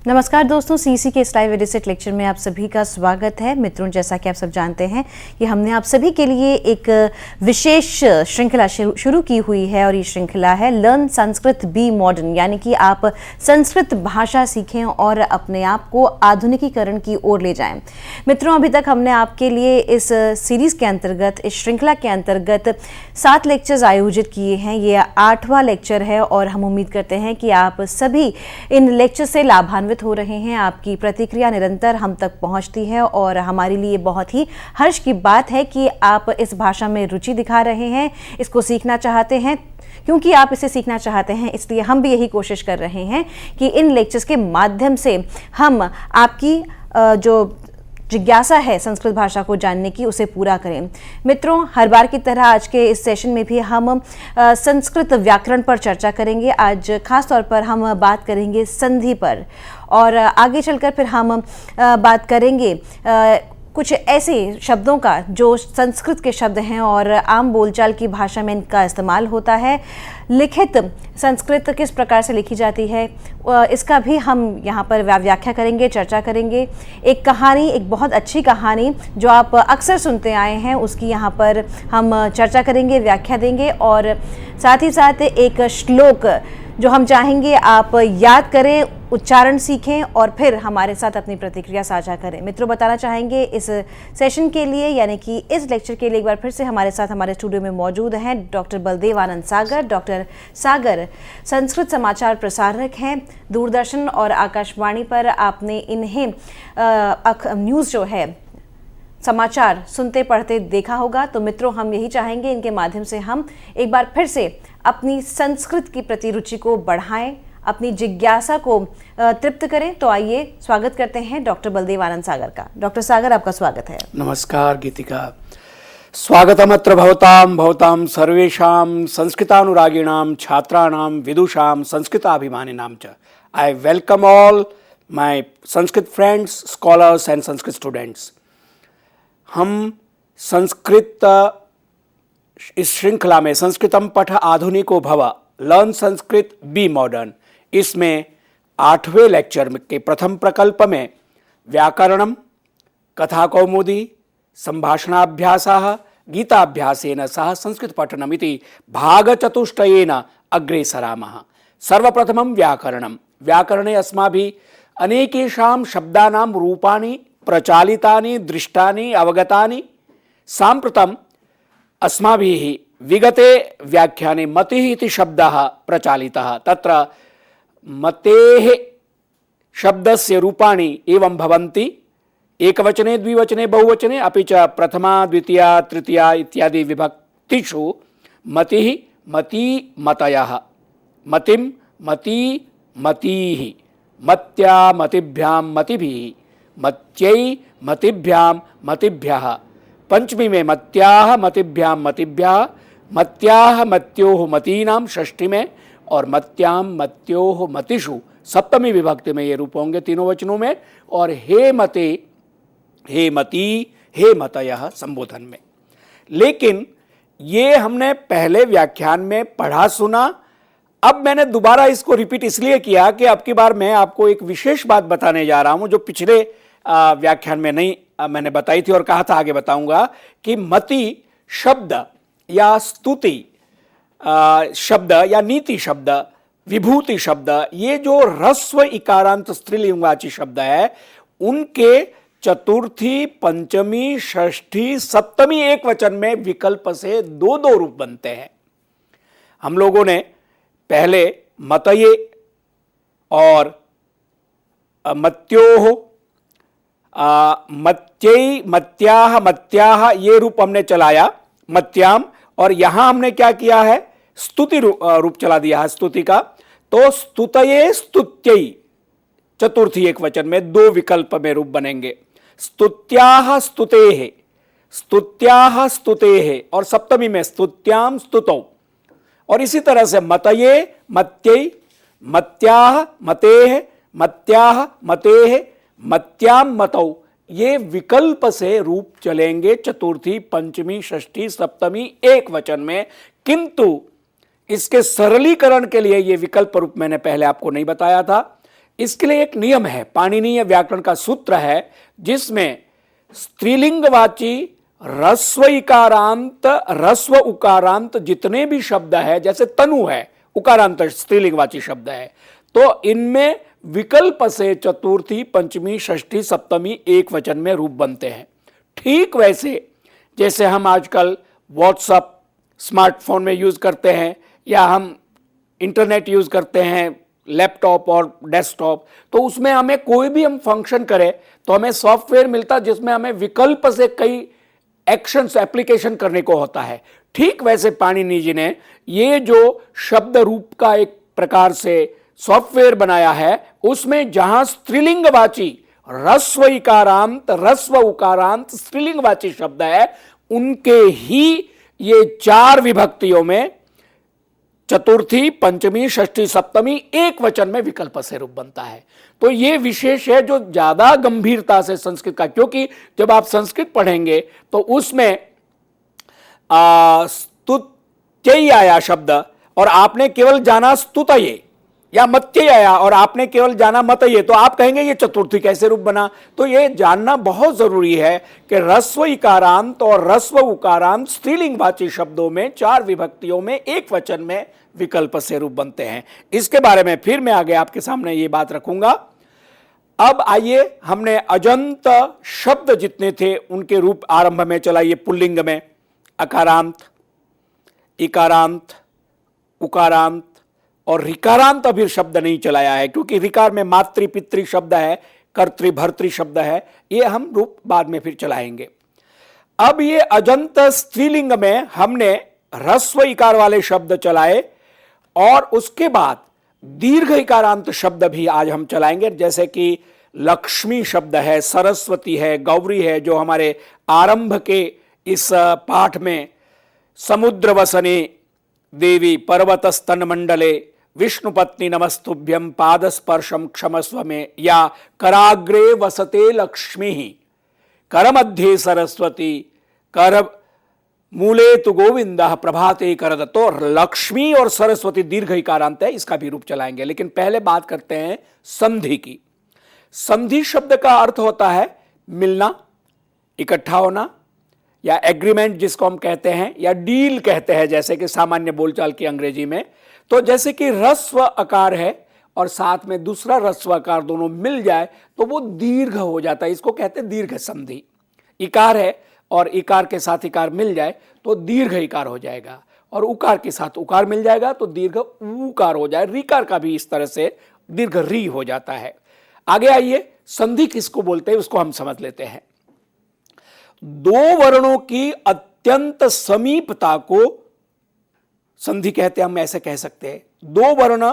नमस्कार दोस्तों, सीसी के इस लाइव एडिसेट लेक्चर में आप सभी का स्वागत है। मित्रों, जैसा कि आप सब जानते हैं कि हमने आप सभी के लिए एक विशेष श्रृंखला शुरू की हुई है और ये श्रृंखला है लर्न संस्कृत बी मॉडर्न, यानी कि आप संस्कृत भाषा सीखें और अपने आप को आधुनिकीकरण की ओर ले जाएं। मित्रों, अभी तक हमने आपके लिए इस सीरीज के अंतर्गत, इस श्रृंखला के अंतर्गत 7 लेक्चर्स आयोजित किए हैं। ये 8वां लेक्चर है और हम उम्मीद करते हैं कि आप सभी इन लेक्चर से लाभान्वित हो रहे हैं। आपकी प्रतिक्रिया निरंतर हम तक पहुंचती है और हमारे लिए बहुत ही हर्ष की बात है कि आप इस भाषा में रुचि दिखा रहे हैं, इसको सीखना चाहते हैं। क्योंकि आप इसे सीखना चाहते हैं, इसलिए हम भी यही कोशिश कर रहे हैं कि इन लेक्चर्स के माध्यम से हम आपकी जो जिज्ञासा है संस्कृत भाषा को जानने की, उसे पूरा करें। मित्रों, हर बार की तरह आज के इस सेशन में भी हम संस्कृत व्याकरण पर चर्चा करेंगे। आज खास तौर पर हम बात करेंगे संधि पर और आगे चलकर फिर हम बात करेंगे कुछ ऐसे शब्दों का जो संस्कृत के शब्द हैं और आम बोलचाल की भाषा में इनका इस्तेमाल होता है। लिखित संस्कृत किस प्रकार से लिखी जाती है, इसका भी हम यहाँ पर व्याख्या करेंगे, चर्चा करेंगे। एक कहानी, एक बहुत अच्छी कहानी जो आप अक्सर सुनते आए हैं, उसकी यहाँ पर हम चर्चा करेंगे, व्याख्या देंगे और साथ ही साथ एक श्लोक जो हम चाहेंगे आप याद करें, उच्चारण सीखें और फिर हमारे साथ अपनी प्रतिक्रिया साझा करें। मित्रों, बताना चाहेंगे इस सेशन के लिए, यानी कि इस लेक्चर के लिए एक बार फिर से हमारे साथ हमारे स्टूडियो में मौजूद हैं डॉक्टर बलदेव आनंद सागर। डॉक्टर सागर संस्कृत समाचार प्रसारक हैं। दूरदर्शन और आकाशवाणी पर आपने इन्हें न्यूज़ जो है, समाचार सुनते पढ़ते देखा होगा। तो मित्रों, हम यही चाहेंगे इनके माध्यम से हम एक बार फिर से अपनी संस्कृत की प्रति रुचि को बढ़ाएं, अपनी जिज्ञासा को तृप्त करें। तो आइए स्वागत करते हैं डॉक्टर बलदेव आनंद सागर का। डॉक्टर सागर, आपका स्वागत है। नमस्कार गीतिका, स्वागतमत्र भवतां सर्वेषां संस्कृतानुरागिणां छात्राणां विदुषां संस्कृताभिमानिनां च। I welcome all my Sanskrit friends, scholars and Sanskrit students. हम संस्कृत इस श्रृंखला में संस्कृतम पठ आधुनिको भव, लर्न संस्कृत बी मॉडर्न, इसमें 8वें लेक्चर के प्रथम प्रकल्प में व्याकरणम, कथा कौमुदी, संभाषणाभ्यासः, गीताभ्यासेन सह संस्कृत पठनमिति भागचतुष्टयेन अग्रे सरामः। सर्वप्रथमं व्याकरणम। व्याकरणे अस्माभिः अनेकेषां शब्दानां रूपाणि प्रचालितानि, दृष्टानि, अवगतानि। साम्प्रतम् अस्माभिः विगते व्याख्याने मतिः इति शब्दः प्रचालितः। तत्र मतेः शब्दस्य रूपाणि एवं भवन्ति, एकवचने, द्विवचने, बहुवचने, अपि च प्रथमा, द्वितीया, तृतीया इत्यादि विभक्तिषु मतिः, मती, मतयः, मतिं, मती, मतीः, मत्या, मतिभ्यां, मतिभिः, मत्यै, मतिभ्यां, मतिभ्यः। पंचमी में मत्याह, मतिभ्यां, मतिभ्यः, मत्याह, मत्योः, मतीनां षष्ठी में और मत्यां, मत्योः, मतिषु सप्तमी विभक्ति में ये रूप होंगे तीनों वचनों में। और हे मते, हे मती, हे मतयः संबोधन में। लेकिन ये हमने पहले व्याख्यान में पढ़ा सुना। अब मैंने दोबारा इसको रिपीट इसलिए किया कि अब की बार मैं आपको एक विशेष बात बताने जा रहा हूं जो पिछले व्याख्यान में नहीं मैंने बताई थी और कहा था आगे बताऊंगा कि मति शब्द या स्तुति शब्द या नीति शब्द, विभूति शब्द, ये जो ह्रस्व इकारांत स्त्रीलिंगवाची शब्द है, उनके चतुर्थी, पंचमी, षष्ठी, सप्तमी एक वचन में विकल्प से दो दो रूप बनते हैं। हम लोगों ने पहले मतये और मत्योः, मत्यै, मत्याह, मत्याह ये रूप हमने चलाया, मत्याम। और यहां हमने क्या किया है, स्तुति रूप चला दिया है, स्तुति का। तो स्तुतये, स्तुत्यै चतुर्थी एक वचन में दो विकल्प में रूप बनेंगे। स्तुत्याह, स्तुतेः, स्तुत्याह, स्तुतेः और सप्तमी में स्तुत्याम, स्तुतौ। और इसी तरह से मतये, मत्यै, मत्याह, मतेः, मत्याह, मतेः, मत्याम, मतौ, ये विकल्प से रूप चलेंगे चतुर्थी, पंचमी, षष्ठी, सप्तमी एक वचन में। किंतु इसके सरलीकरण के लिए ये विकल्प रूप मैंने पहले आपको नहीं बताया था। इसके लिए एक नियम है, पाणिनीय व्याकरण का सूत्र है, जिसमें स्त्रीलिंगवाची ह्रस्व इकारांत ह्रस्व उकारांत जितने भी शब्द है, जैसे तनु है उकारांत स्त्रीलिंगवाची शब्द है, तो इनमें विकल्प से चतुर्थी पंचमी षष्ठी सप्तमी एक वचन में रूप बनते हैं। ठीक वैसे जैसे हम आजकल व्हाट्सएप स्मार्टफोन में यूज करते हैं, या हम इंटरनेट यूज करते हैं लैपटॉप और डेस्कटॉप, तो उसमें हमें कोई भी हम फंक्शन करें तो हमें सॉफ्टवेयर मिलता है जिसमें हमें विकल्प से कई एक्शंस एप्लीकेशन करने को होता है। ठीक वैसे पाणिनि जी ने ये जो शब्द रूप का एक प्रकार से सॉफ्टवेयर बनाया है, उसमें जहां स्त्रीलिंगवाची ह्रस्व इकारांत ह्रस्व उकारांत स्त्रीलिंगवाची शब्द है, उनके ही ये 4 विभक्तियों में चतुर्थी पंचमी षष्ठी सप्तमी एक वचन में विकल्प से रूप बनता है। तो ये विशेष है जो ज्यादा गंभीरता से संस्कृत का, क्योंकि जब आप संस्कृत पढ़ेंगे तो उसमें स्तुत्य आया शब्द और आपने केवल जाना स्तुतये या मत्य आया और आपने केवल जाना मतये, तो आप कहेंगे ये चतुर्थी कैसे रूप बना। तो ये जानना बहुत जरूरी है कि ह्रस्व इकारांत और ह्रस्व उकारांत स्त्रीलिंगवाची शब्दों में 4 विभक्तियों में एक वचन में विकल्प से रूप बनते हैं। इसके बारे में फिर मैं आगे आपके सामने ये बात रखूंगा। अब आइए, हमने अजंत शब्द जितने थे उनके रूप आरंभ में चलाइए। पुल्लिंग में अकारांत, इकारांत, उकारांत और ऋकारांत अभी शब्द नहीं चलाया है, क्योंकि ऋकार में मातृ पितृ शब्द है, कर्तृ भर्तृ शब्द है, ये हम रूप बाद में फिर चलाएंगे। अब ये अजंत स्त्रीलिंग में हमने ह्रस्व इकार वाले शब्द चलाए और उसके बाद दीर्घ इकारांत शब्द भी आज हम चलाएंगे, जैसे कि लक्ष्मी शब्द है, सरस्वती है, गौरी है, जो हमारे आरंभ के इस पाठ में समुद्र वसने देवी पर्वत स्तन मंडले विष्णुपत्नी नमस्तुभ्यम पादस्पर्शम क्षमस्व में, या कराग्रे वसते लक्ष्मी कर मध्य सरस्वती कर मूले तु गोविंदा प्रभाते करद। तो लक्ष्मी और सरस्वती दीर्घ इकारांत है, इसका भी रूप चलाएंगे। लेकिन पहले बात करते हैं संधि की। संधि शब्द का अर्थ होता है मिलना, इकट्ठा होना, या एग्रीमेंट जिसको हम कहते हैं, या डील कहते हैं, जैसे कि सामान्य बोलचाल की अंग्रेजी में। तो जैसे कि ह्रस्व आकार है और साथ में दूसरा ह्रस्व आकार दोनों मिल जाए तो वो दीर्घ हो जाता है, इसको कहते हैं दीर्घ संधि। इकार है और इकार के साथ इकार मिल जाए तो दीर्घ इकार हो जाएगा, और उकार के साथ उकार मिल जाएगा तो दीर्घ उकार हो जाए। ऋकार का भी इस तरह से दीर्घ री हो जाता है। आगे आइए, संधि किसको बोलते हैं उसको हम समझ लेते हैं। 2 वर्णों की अत्यंत समीपता को संधि कहते हैं, हम ऐसे कह सकते हैं। 2 वर्ण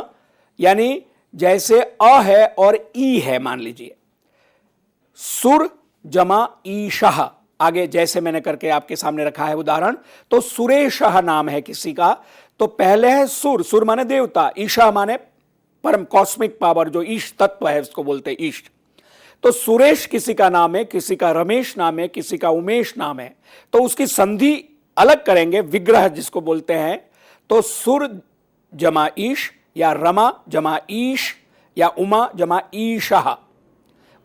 यानी जैसे अ है और ई है, मान लीजिए सुर जमा ईशः, आगे जैसे मैंने करके आपके सामने रखा है उदाहरण। तो सुरेशः नाम है किसी का, तो पहले है सुर, सुर माने देवता, ईशा माने परम कॉस्मिक पावर, जो ईश तत्व है उसको बोलते हैं ईश। तो सुरेश किसी का नाम है, किसी का रमेश नाम है, किसी का उमेश नाम है, तो उसकी संधि अलग करेंगे, विग्रह जिसको बोलते हैं। तो सुर जमा ईश, या रमा जमा ईश, या उमा जमा ईशः,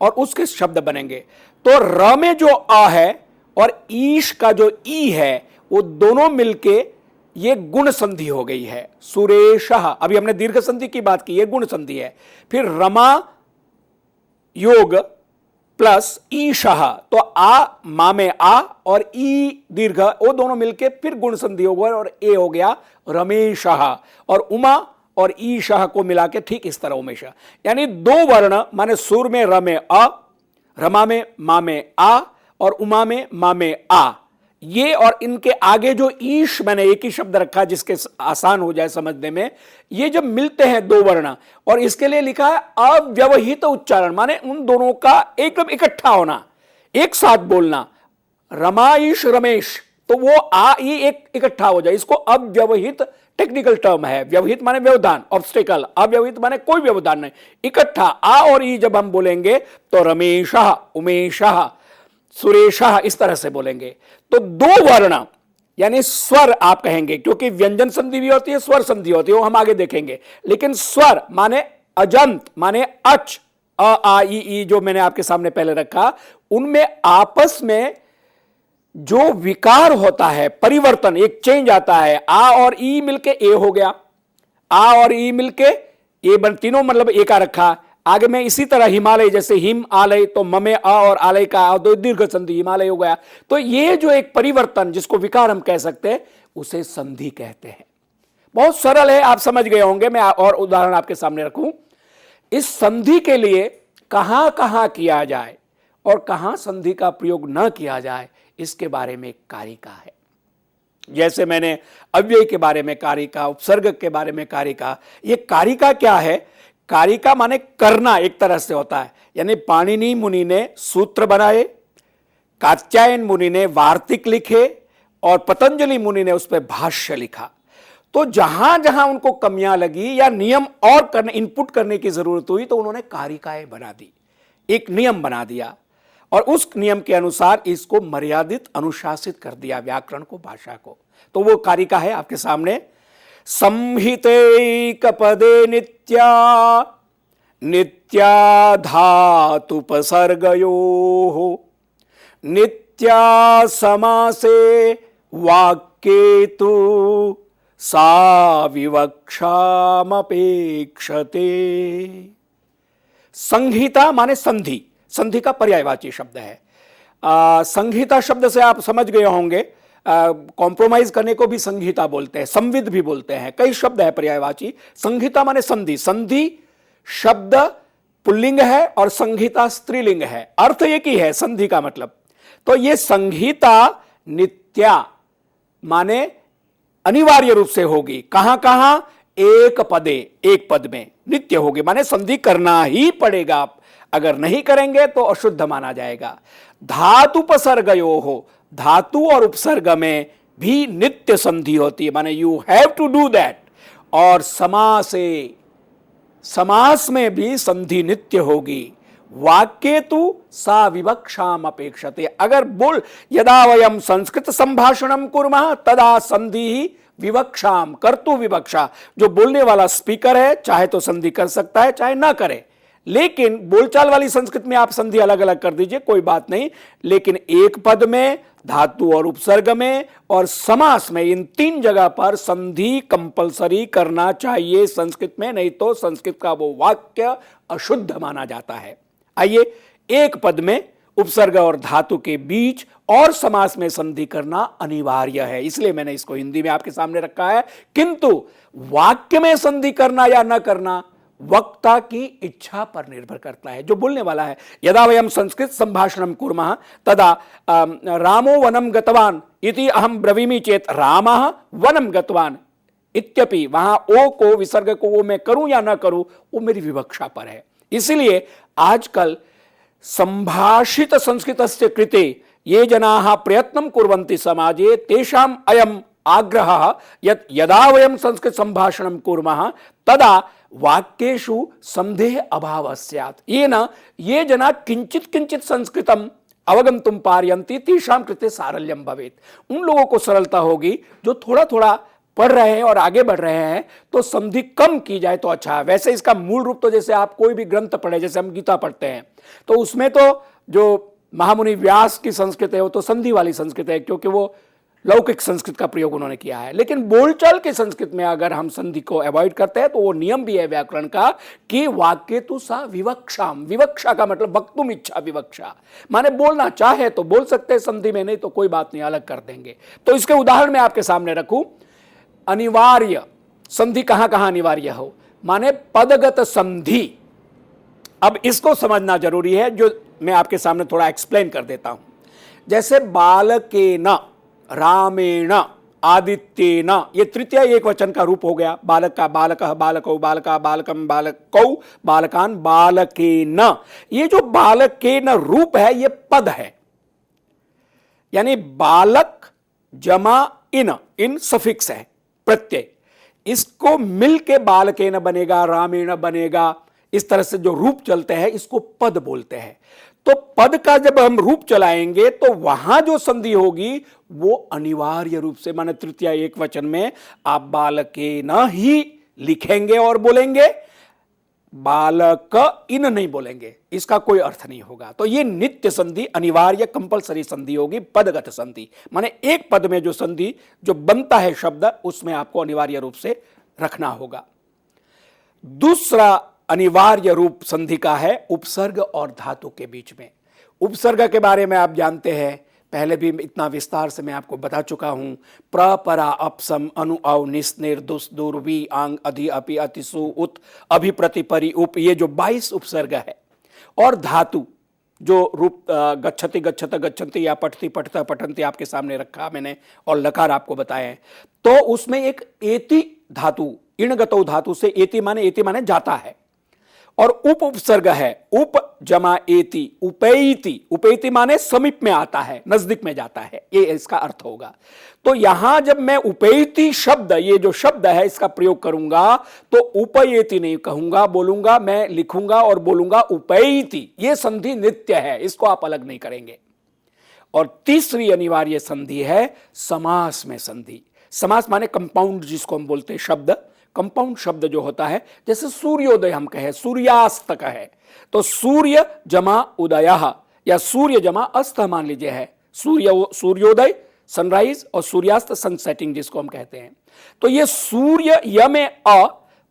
और उसके शब्द बनेंगे। तो र में जो अ है और ईश का जो ई है, वो दोनों मिलके ये गुण संधि हो गई है, सुरेशः। अभी हमने दीर्घ संधि की बात की, ये गुण संधि है। फिर रमा योग प्लस ईशः, तो आ मा में आ और ई दीर्घ, वो दोनों मिलके फिर गुण संधि हो गया और ए हो गया रमेशः, और उमा और ईशः को मिला के ठीक इस तरह उमेशः। यानी 2 वर्ण माने सुर में र में अ, रमा में मा में आ और उमा में मा में आ, ये और इनके आगे जो ईश मैंने एक ही शब्द रखा जिसके आसान हो जाए समझने में, ये जब मिलते हैं 2 वर्ण, और इसके लिए लिखा है अव्यवहित उच्चारण, माने उन दोनों का एकदम इकट्ठा होना, एक साथ बोलना। रमाईश रमेश, तो वो आ ई एक इकट्ठा हो जाए, इसको अव्यवहित टेक्निकल टर्म है। व्यवहित माने व्यवधान, ऑब्स्टेकल, अव्यवहित माने कोई व्यवधान नहीं, इकट्ठा आ और ई जब हम बोलेंगे तो रमेशः, उमेशः, सुरेशः इस तरह से बोलेंगे। तो 2 वर्ण यानी स्वर आप कहेंगे, क्योंकि व्यंजन संधि भी होती है, स्वर संधि होती है, वो हम आगे देखेंगे। लेकिन स्वर माने अजंत माने अच, अ आ ई जो मैंने आपके सामने पहले रखा, उनमें आपस में जो विकार होता है, परिवर्तन, एक चेंज आता है, आ और ई मिलके ए हो गया, आ और ई मिलके ए बन, तीनों मतलब ए का रखा। आगे में इसी तरह हिमालय, जैसे हिम आलय, तो ममे अ और आलय का दो दीर्घ संधि, हिमालय हो गया। तो ये जो एक परिवर्तन, जिसको विकार हम कह सकते हैं, उसे संधि कहते हैं। बहुत सरल है, आप समझ गए होंगे। मैं और उदाहरण आपके सामने रखूं। इस संधि के लिए कहां कहां किया जाए और कहां संधि का प्रयोग न किया जाए, इसके बारे में एक कारिका है। जैसे मैंने अव्यय के बारे में कारिका, उपसर्ग के बारे में कारिका। ये कारिका क्या है? कारिका माने करना, एक तरह से होता है। यानी पाणिनि मुनि ने सूत्र बनाए, कात्यायन मुनि ने वार्तिक लिखे और पतंजलि मुनि ने उस पर भाष्य लिखा। तो जहां जहां उनको कमियां लगी या नियम और करने, इनपुट करने की जरूरत हुई, तो उन्होंने कारिकाएं बना दी, एक नियम बना दिया और उस नियम के अनुसार इसको मर्यादित, अनुशासित कर दिया, व्याकरण को, भाषा को। तो वो कारिका है आपके सामने। संहितैक पदे नित्या, नित्या धातुपसर्गयोः, नित्या समासे वाक्ये तु सा विवक्षामपेक्षते। संहिता माने संधि, संधि का पर्यायवाची शब्द है। संहिता शब्द से आप समझ गए होंगे, कॉम्प्रोमाइज करने को भी संहिता बोलते हैं, संविद भी बोलते हैं, कई शब्द है पर्यायवाची। संहिता माने संधि, संधि शब्द पुल्लिंग है और संहिता स्त्रीलिंग है, अर्थ एक ही है संधि का मतलब। तो ये संहिता नित्या माने अनिवार्य रूप से होगी, कहां कहां? एक पदे, एक पद में नित्य होगी, माने संधि करना ही पड़ेगा, अगर नहीं करेंगे तो अशुद्ध माना जाएगा। धातुपसर्गयो हो, धातु और उपसर्ग में भी नित्य संधि होती है, माने you have to do that. और समासे, समास में भी संधि नित्य होगी। वाक्ये तु सा विवक्षाम अपेक्षते। अगर बोल यदा वयम संस्कृत संभाषणम कुर्मः तदा संधि विवक्षाम, कर्तु विवक्षा। जो बोलने वाला स्पीकर है चाहे तो संधि कर सकता है चाहे ना करे, लेकिन बोलचाल वाली संस्कृत में आप संधि अलग अलग कर दीजिए, कोई बात नहीं। लेकिन एक पद में, धातु और उपसर्ग में और समास में, इन तीन जगह पर संधि कंपलसरी करना चाहिए संस्कृत में, नहीं तो संस्कृत का वो वाक्य अशुद्ध माना जाता है। आइए, एक पद में उपसर्ग और धातु के बीच और समास में संधि करना अनिवार्य है, इसलिए मैंने इसको हिंदी में आपके सामने रखा है। किंतु वाक्य में संधि करना या न करना वक्ता की इच्छा पर निर्भर करता है, जो बोलने वाला है। यदा वयम संस्कृत संभाषणम कुर्मः तदा रामो वनम गतवान इति अहम ब्रवीमि चेत रामः वनम गतवान इत्यपि, वहां ओ को, विसर्ग को वो मैं करूं या ना करूं, वो मेरी विवक्षा पर है। इसलिए आजकल संभाषित संस्कृतस्य कृते ये जनाः प्रयत्नं कुर्वन्ति समाजे, तेषाम् अयम् आग्रहः यत् यदा वयं संस्कृत संभाषणं कुर्मः तदा वाक्येषु संदेह अभावः स्यात्, येन ये जना किंचित किंचित संस्कृतम अवगंतुम पारयन्ति तेषां कृते सारल्यम भवेत्। उन लोगों को सरलता होगी जो थोड़ा थोड़ा पढ़ रहे हैं और आगे बढ़ रहे हैं, तो संधि कम की जाए तो अच्छा है। वैसे इसका मूल रूप तो, जैसे आप कोई भी ग्रंथ पढ़े, जैसे हम गीता पढ़ते हैं, तो उसमें तो जो महामुनि व्यास की संस्कृत है वो तो संधि वाली संस्कृत है, क्योंकि वो लौकिक संस्कृत का प्रयोग उन्होंने किया है। लेकिन बोलचाल के संस्कृत में अगर हम संधि को अवॉइड करते हैं तो वो नियम भी है व्याकरण का कि वाक्य तु सा विवक्षाम, विवक्षा का मतलब वक्तुम इच्छा विवक्षा, माने बोलना चाहे तो बोल सकते हैं संधि में, नहीं तो कोई बात नहीं, अलग कर देंगे। तो इसके उदाहरण मैं आपके सामने रखूं। अनिवार्य संधि कहां कहां अनिवार्य हो, माने पदगत संधि। अब इसको समझना जरूरी है, जो मैं आपके सामने थोड़ा एक्सप्लेन कर देता हूं। जैसे बालकेन, रामेण, आदित्येन, ये तृतीय एक वचन का रूप हो गया। बालक का बालकः, बालकौ, बालका, बालकम, बालकौ, बालकान, बालकेन। ये जो बालकेन रूप है ये पद है, यानी बालक जमा इन, इन सफिक्स है, प्रत्यय। इसको मिलके बालकेन बनेगा, रामेण बनेगा। इस तरह से जो रूप चलते हैं इसको पद बोलते हैं। तो पद का जब हम रूप चलाएंगे तो वहां जो संधि होगी वो अनिवार्य रूप से, माने तृतीय एक वचन में आप बालकेन ही लिखेंगे और बोलेंगे। बालक इन नहीं बोलेंगे, इसका कोई अर्थ नहीं होगा। तो ये नित्य संधि अनिवार्य कंपलसरी संधि होगी, पदगत संधि, माने एक पद में जो संधि जो बनता है शब्द उसमें आपको अनिवार्य रूप से रखना होगा। दूसरा अनिवार्य रूप संधि का है उपसर्ग और धातु के बीच में। उपसर्ग के बारे में आप जानते हैं, पहले भी इतना विस्तार से मैं आपको बता चुका हूं। प्र परा अपसम अनु अव निस्नेर दुस दूर वी आंग अधि अपि अतिसु उत अभि प्रति परि उप, ये जो 22 उपसर्ग है। और धातु जो रूप गच्छति गच्छत गच्छन्ति या पठति पठता पठन्ति आपके सामने रखा मैंने, और लकार आपको बताए हैं। तो उसमें एक एति धातु, इणगतौ धातु से एति माने जाता है, और उप उपसर्ग है उप जमा एति, उपैति, उपैति माने समीप में आता है, नजदीक में जाता है, ये इसका अर्थ होगा। तो यहां जब मैं उपैति शब्द, ये जो शब्द है इसका प्रयोग करूंगा तो उपैति नहीं कहूंगा, बोलूंगा, मैं लिखूंगा और बोलूंगा उपैति। ये संधि नित्य है, इसको आप अलग नहीं करेंगे। और तीसरी अनिवार्य संधि है समास में संधि। समास माने कंपाउंड, जिसको हम बोलते हैं शब्द, कंपाउंड शब्द जो होता है, जैसे सूर्योदय हम कहें, सूर्यास्त का है, तो सूर्य जमा उदय या सूर्य जमा अस्त मान लीजिए है, सूर्योदय सनराइज और सूर्यास्त सनसेटिंग जिसको हम कहते हैं। तो ये सूर्य य में अ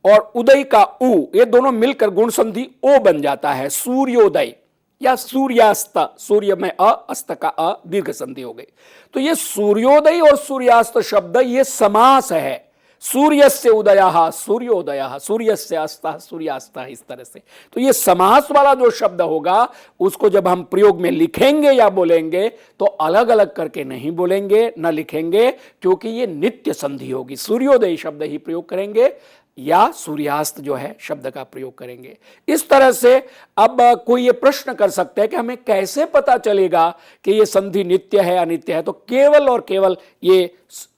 और उदय का उ, ये दोनों मिलकर गुण संधि ओ बन जाता है, सूर्योदय या सूर्यास्त। सूर्य में अ, अस्त का अ, दीर्घ संधि हो गई। तो ये सूर्योदय और सूर्यास्त शब्द ये समास है। सूर्यस्य उदयः सूर्योदयः, सूर्यस्य अस्तः सूर्यास्तः, इस तरह से। तो ये समास वाला जो शब्द होगा उसको जब हम प्रयोग में लिखेंगे या बोलेंगे तो अलग अलग करके नहीं बोलेंगे, न लिखेंगे, क्योंकि ये नित्य संधि होगी। सूर्योदय शब्द ही प्रयोग करेंगे या सूर्यास्त जो है शब्द का प्रयोग करेंगे। इस तरह से अब कोई ये प्रश्न कर सकता है कि हमें कैसे पता चलेगा कि ये संधि नित्य है अनित्य है। तो केवल और केवल ये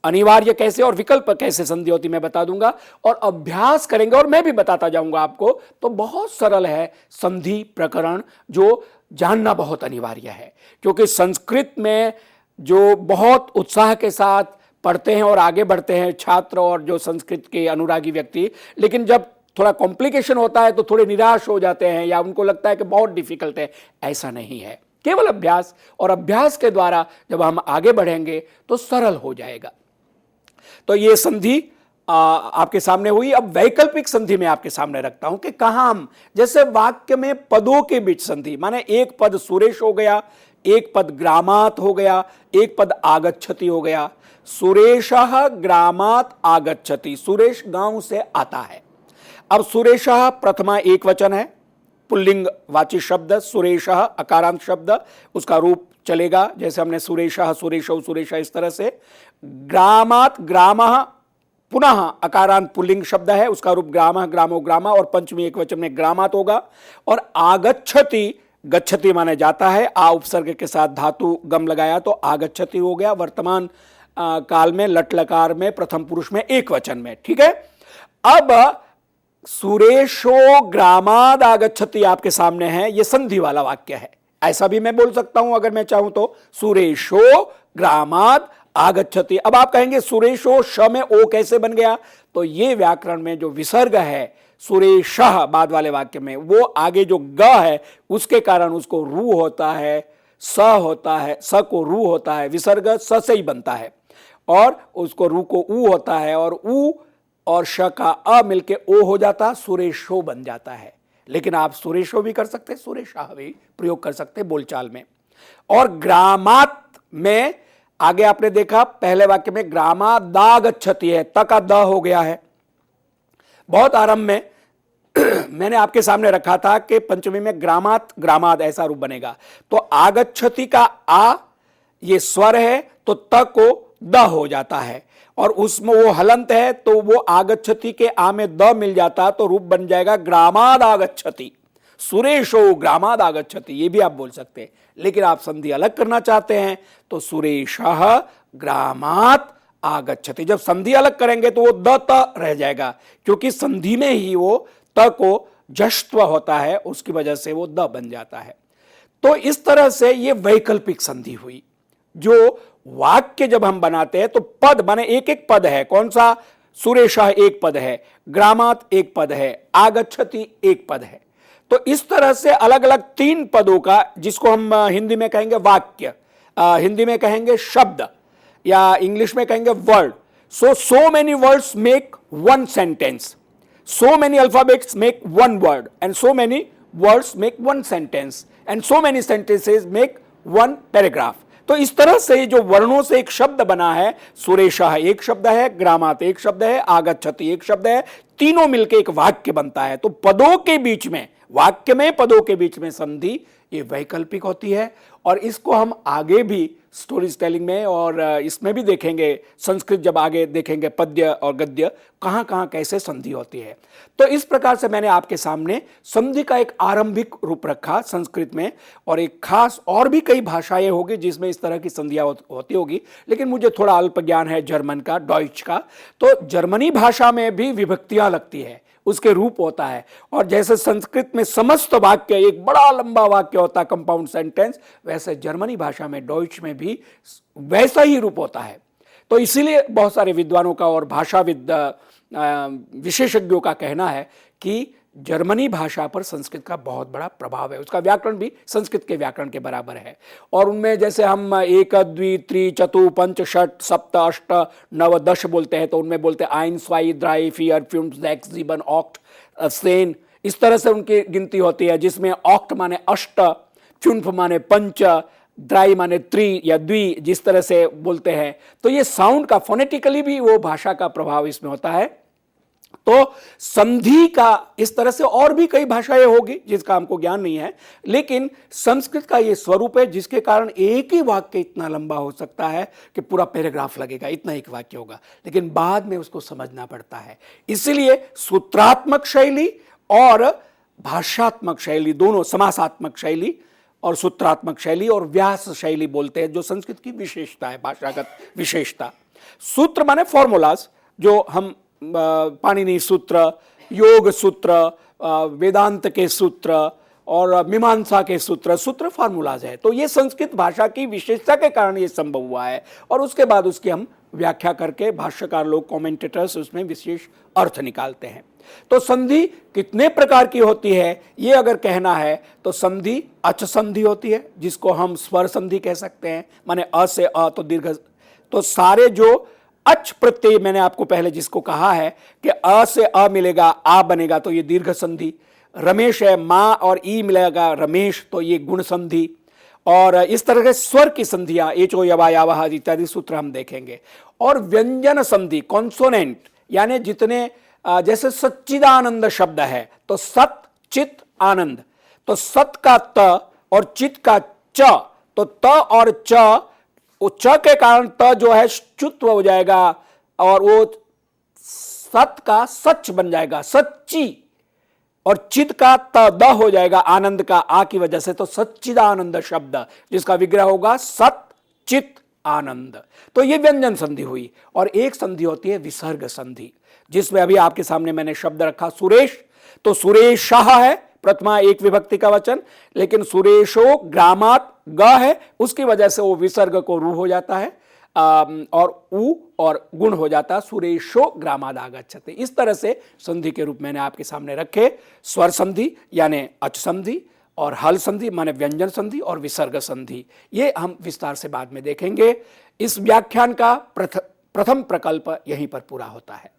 अनिवार्य कैसे और विकल्प कैसे संधि होती मैं बता दूंगा, और अभ्यास करेंगे और मैं भी बताता जाऊंगा आपको। तो बहुत सरल है संधि प्रकरण, जो जानना बहुत अनिवार्य है, क्योंकि संस्कृत में जो बहुत उत्साह के साथ पढ़ते हैं और आगे बढ़ते हैं छात्र और जो संस्कृत के अनुरागी व्यक्ति, लेकिन जब थोड़ा कॉम्प्लिकेशन होता है तो थोड़े निराश हो जाते हैं या उनको लगता है कि बहुत डिफिकल्ट है। ऐसा नहीं है, केवल अभ्यास, और अभ्यास के द्वारा जब हम आगे बढ़ेंगे तो सरल हो जाएगा। तो ये संधि आपके सामने हुई। अब वैकल्पिक संधि में आपके सामने रखता हूं कि कहां हम, जैसे वाक्य में पदों के बीच संधि, माने एक पद सुरेश हो गया, एक पद ग्रामात हो गया, एक पद आगच्छति हो गया। सुरेशः ग्रामात आगच्छति, सुरेश गांव से आता है। अब सुरेशः प्रथमा एक वचन है, पुल्लिंग वाची शब्द, सुरेशः अकारांत शब्द, उसका रूप चलेगा जैसे हमने सुरेशः सुरेशौ सुरेशा, इस तरह से। ग्रामात ग्रामः पुनः अकारांत पुल्लिंग शब्द है, उसका रूप ग्रामः ग्रामो ग्रामा, और पंचमी एक वचन में ग्रामात होगा। और आगच्छति, गच्छति माने जाता है, आ उपसर्ग के साथ धातु गम लगाया तो आगच्छति हो गया। वर्तमान काल में लट लकार में प्रथम पुरुष में एक वचन में, ठीक है। अब सुरेशो ग्रामाद आगच्छति आपके सामने है, यह संधि वाला वाक्य है। ऐसा भी मैं बोल सकता हूं अगर मैं चाहूं तो, सुरेशो ग्रामाद आगच्छति। अब आप कहेंगे सुरेशो श में ओ कैसे बन गया, तो ये व्याकरण में जो विसर्ग है सुरेशः बाद वाले वाक्य में, वो आगे जो ग है उसके कारण उसको रू होता है, स होता है, स को रू होता है, विसर्ग स से ही बनता है, और उसको रू को ऊ होता है, और ऊ और श का अ मिलके ओ हो जाता, सुरेशो बन जाता है। लेकिन आप सुरेशो भी कर सकते, सुरेशा भी प्रयोग कर सकते बोलचाल में। और ग्रामात में आगे आपने देखा पहले वाक्य में ग्रामादागच्छति है, त का द हो गया है। बहुत आरंभ में मैंने आपके सामने रखा था कि पंचमी में ग्रामात ग्रामाद ऐसा रूप बनेगा। तो आगच्छति का आ ये स्वर है तो त को द हो जाता है, और उसमें वो हलंत है तो वो आगच्छति के आ में द मिल जाता, तो रूप बन जाएगा ग्रामाद आगच्छति, सुरेशो ग्रामाद आगच्छति, ये भी आप बोल सकते हैं। लेकिन आप संधि अलग करना चाहते हैं तो सुरेशः ग्रामात आगच्छति। जब संधि अलग करेंगे तो वो द त रह जाएगा, क्योंकि संधि में ही वो त को जश्त्व होता है, उसकी वजह से वो द बन जाता है। तो इस तरह से ये वैकल्पिक संधि हुई। जो वाक्य जब हम बनाते हैं तो पद माने एक एक पद है, कौन सा, सुरेशः एक पद है, ग्रामात एक पद है, आगच्छति एक पद है। तो इस तरह से अलग अलग 3 पदों का, जिसको हम हिंदी में कहेंगे वाक्य, हिंदी में कहेंगे शब्द, या इंग्लिश में कहेंगे word. So many words make one sentence, so many alphabets make one word, and so many words make one sentence, and so many sentences make one paragraph. तो इस तरह से जो वर्णों से एक शब्द बना है, सुरेशः एक शब्द है, ग्रामात एक शब्द है, आगच्छति एक शब्द है, तीनों मिलकर एक वाक्य बनता है। तो पदों के बीच में, वाक्य में पदों के बीच में संधि ये वैकल्पिक होती है, और इसको हम आगे भी स्टोरी टेलिंग में और इसमें भी देखेंगे, संस्कृत जब आगे देखेंगे पद्य और गद्य, कहां कहां कैसे संधि होती है। तो इस प्रकार से मैंने आपके सामने संधि का एक आरंभिक रूप रखा संस्कृत में, और एक खास और भी कई भाषाएं होगी जिसमें इस तरह की संधियां होती होगी, लेकिन मुझे थोड़ा अल्प ज्ञान है जर्मन का, डॉइच का। तो जर्मनी भाषा में भी विभक्तियां लगती है, उसके रूप होता है, और जैसे संस्कृत में समस्त वाक्य एक बड़ा लंबा वाक्य होता है, कंपाउंड सेंटेंस, वैसे जर्मनी भाषा में, डॉइच में भी वैसा ही रूप होता है। तो इसीलिए बहुत सारे विद्वानों का और भाषाविद विशेषज्ञों का कहना है कि जर्मनी भाषा पर संस्कृत का बहुत बड़ा प्रभाव है, उसका व्याकरण भी संस्कृत के व्याकरण के बराबर है। और उनमें जैसे हम 1 2 3 4 5 6 7 8 9 10 बोलते हैं, तो उनमें बोलते हैं 1 2 3 4 5 6 7 8 10, इस तरह से उनकी गिनती होती है, जिसमें ऑक्ट माने अष्ट, चुन्फ माने पंच, ड्राई माने त्रि या द्वि, जिस तरह से बोलते हैं। तो ये साउंड का फोनेटिकली भी वो भाषा का प्रभाव इसमें होता है। तो संधि का इस तरह से और भी कई भाषाएं होगी जिसका हमको ज्ञान नहीं है, लेकिन संस्कृत का ये स्वरूप है जिसके कारण एक ही वाक्य इतना लंबा हो सकता है कि पूरा पैराग्राफ लगेगा, इतना एक वाक्य होगा, लेकिन बाद में उसको समझना पड़ता है। इसलिए सूत्रात्मक शैली और भाषात्मक शैली दोनों, समासात्मक शैली और सूत्रात्मक शैली और व्यास शैली बोलते हैं, जो संस्कृत की विशेषता है, भाषागत विशेषता। सूत्र माने फॉर्मूलाज, जो हम पाणिनि सूत्र, योग सूत्र, वेदांत के सूत्र और मीमांसा के सूत्र, सूत्र फार्मूलाज है। तो ये संस्कृत भाषा की विशेषता के कारण ये संभव हुआ है, और उसके बाद उसकी हम व्याख्या करके भाष्यकार लोग, कमेंटेटर्स, उसमें विशेष अर्थ निकालते हैं। तो संधि कितने प्रकार की होती है ये अगर कहना है तो संधि अच संधि होती है, जिसको हम स्वर संधि कह सकते हैं, माने अ से अ तो दीर्घ, तो सारे जो अच प्रत्यय मैंने आपको पहले जिसको कहा है कि अ से अ मिलेगा आ बनेगा तो ये दीर्घ संधि। रमेश है, मां और ई मिलेगा रमेश तो ये गुण संधि। और इस तरह के स्वर की संधियां एचो यवा यावह इत्यादि सूत्र हम देखेंगे। और व्यंजन संधि, कॉन्सोनेंट, यानी जितने जैसे सच्चिदानंद शब्द है तो सत चित आनंद, तो सत का त और चित का च, तो त और च, वो च के कारण त जो है च्युत्व हो जाएगा और वो सत का सच बन जाएगा, सच्ची, और चित का त द हो जाएगा आनंद का आ की वजह से, तो सच्चिदानंद शब्द जिसका विग्रह होगा सत चित आनंद। तो ये व्यंजन संधि हुई। और एक संधि होती है विसर्ग संधि, जिसमें अभी आपके सामने मैंने शब्द रखा सुरेश, तो सुरेशः है प्रथमा एक विभक्ति का वचन, लेकिन सुरेशो ग्रामात ग है, उसकी वजह से वो विसर्ग को रू हो जाता है और उ और गुण हो जाता है, सुरेशो ग्रामाद आगच्छते। इस तरह से संधि के रूप मैंने आपके सामने रखे, स्वर संधि यानी अच संधि, और हल संधि माने व्यंजन संधि, और विसर्ग संधि। ये हम विस्तार से बाद में देखेंगे। इस व्याख्यान का प्रथम प्रकल्प यहीं पर पूरा होता है।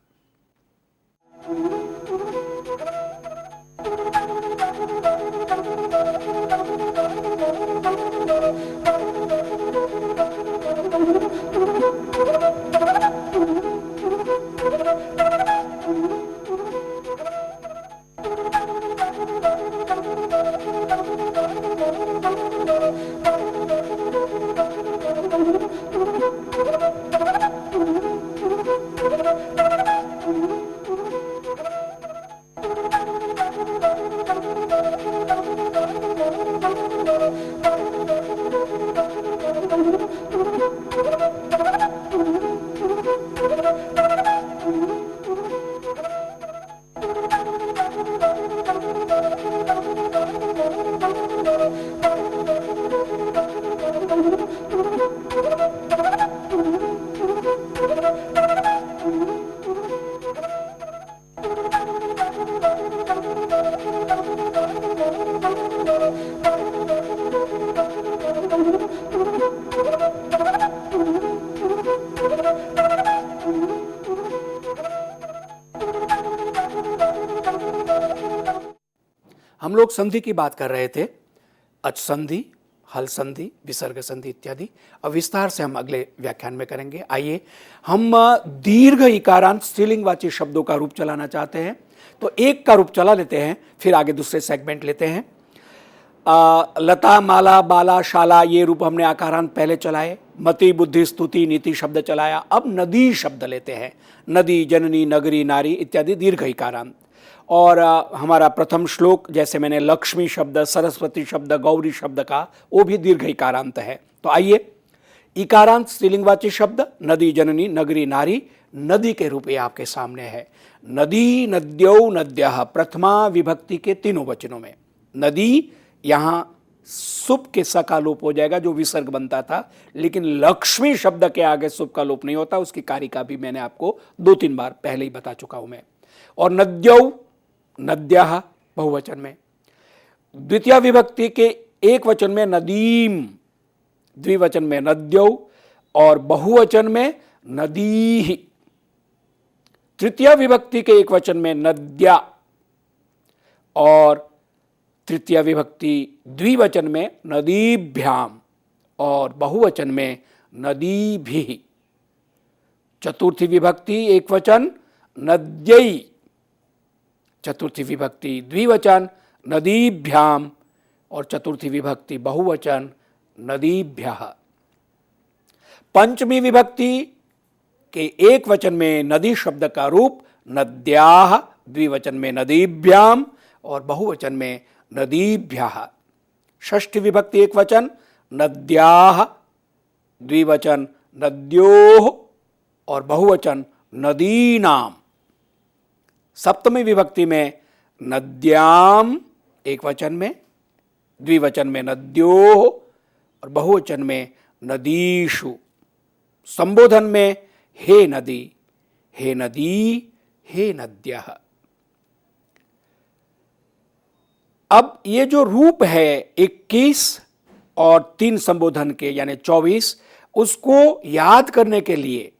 हम लोग संधि की बात कर रहे थे, अच संधि, हल संधि, विसर्ग संधि इत्यादि। अब विस्तार से हम अगले व्याख्यान में करेंगे। आइए हम दीर्घ इकारांत स्त्रीलिंगवाची शब्दों का रूप चलाना चाहते हैं, तो एक का रूप चला लेते हैं, फिर आगे दूसरे सेगमेंट लेते हैं। लता, माला, बाला, शाला, ये रूप हमने आकारांत पहले चलाए। मति, बुद्धि, स्तुति, नीति शब्द चलाया। अब नदी शब्द लेते हैं, नदी, जननी, नगरी, नारी इत्यादि दीर्घ इकारांत। और हमारा प्रथम श्लोक, जैसे मैंने लक्ष्मी शब्द, सरस्वती शब्द, गौरी शब्द का, वो भी दीर्घ इकारांत है। तो आइए, इकारांत स्त्रीलिंगवाची शब्द नदी, जननी, नगरी, नारी, नदी के रूप ये आपके सामने है। नदी, नद्यौ, नद्यः, प्रथमा विभक्ति के तीनों वचनों में। नदी, यहाँ सुप के स का लोप हो जाएगा जो विसर्ग बनता था, लेकिन लक्ष्मी शब्द के आगे सुप का लोप नहीं होता। उसकी कारिका भी मैंने आपको 2-3 बार पहले ही बता चुका हूं मैं। और नद्यौ, नद्यः बहुवचन में। द्वितीय विभक्ति के एक वचन में नदीम, द्विवचन में नद्यौ और बहुवचन में नदीः। तृतीय विभक्ति के एक वचन में नद्या और तृतीय विभक्ति द्विवचन में नदीभ्याम और बहुवचन में नदीभिः। चतुर्थी विभक्ति एक वचन नद्यै, चतुर्थी विभक्ति द्विवचन नदीभ्याम और चतुर्थी विभक्ति बहुवचन नदीभ्यः। पंचमी विभक्ति के एक वचन में नदी शब्द का रूप नद्याः, द्विवचन में नदीभ्याम और बहुवचन में नदीभ्यः। षष्ठी विभक्ति एक वचन नद्याः, द्विवचन नद्योः और बहुवचन नदीनाम। सप्तमी विभक्ति में नद्याम एक वचन में, द्विवचन में नद्योः और बहुवचन में नदीषु। संबोधन में हे नदी, हे नदी, हे नद्यः। अब ये जो रूप है 21 और 3 संबोधन के यानी 24, उसको याद करने के लिए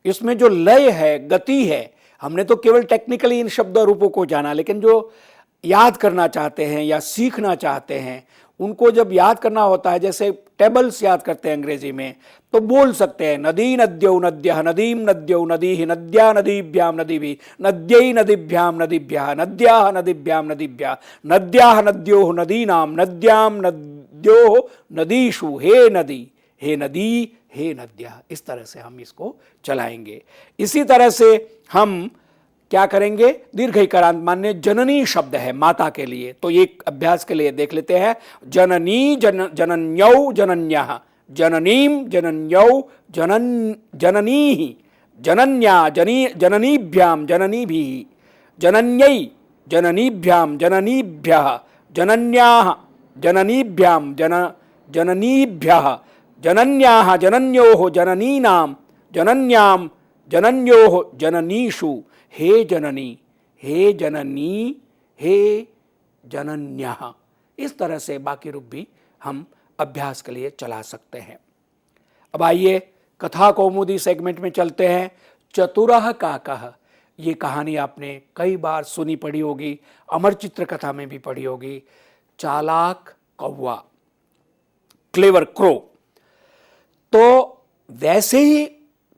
इसमें जो लय है, गति है, हमने तो केवल टेक्निकली इन शब्द रूपों को जाना, लेकिन जो याद करना चाहते हैं या सीखना चाहते हैं, उनको जब याद करना होता है, जैसे टेबल्स याद करते हैं अंग्रेजी में, तो बोल सकते हैं नदी, नद्यौ, नद्यः, नदीम, नद्यौ, नदीः, नद्या, नदीभ्याम, नदीभिः, नद्यै, नदीभ्याम, नदीभ्यः, नद्याः, नदीभ्याम, नदीभ्यः, नद्याः, नद्योः, नदीनाम, नद्याम, नद्योः, नदीषु, हे नदी, हे नदी, हे नद्यः। इस तरह से हम इसको चलाएंगे। इसी तरह से हम क्या करेंगे, दीर्घ इकारांत मान्य जननी शब्द है माता के लिए, तो एक अभ्यास के लिए देख लेते हैं। जननी, जनन्यौ, जनन्यः, जननीम, जनन्यौ, जननीः, जनन्या, जननीभ्याम, जननीभिः, जनन्यै, जननीभ्याम, जननीभ्यः, जनन्याः, जननीभ्याम, जननीभ्यः, जनन्याः, जनन्योः, जननीनाम, जनन्याम, जनन्योः, जननीषु, हे जननी, हे जननी, हे जनन्यः। इस तरह से बाकी रूप भी हम अभ्यास के लिए चला सकते हैं। अब आइए कथा कौमुदी सेगमेंट में चलते हैं। चतुरः काकः, ये कहानी आपने कई बार सुनी पढ़ी होगी, अमर चित्र कथा में भी पढ़ी होगी। चालाक कौवा, क्लेवर क्रो। तो वैसे ही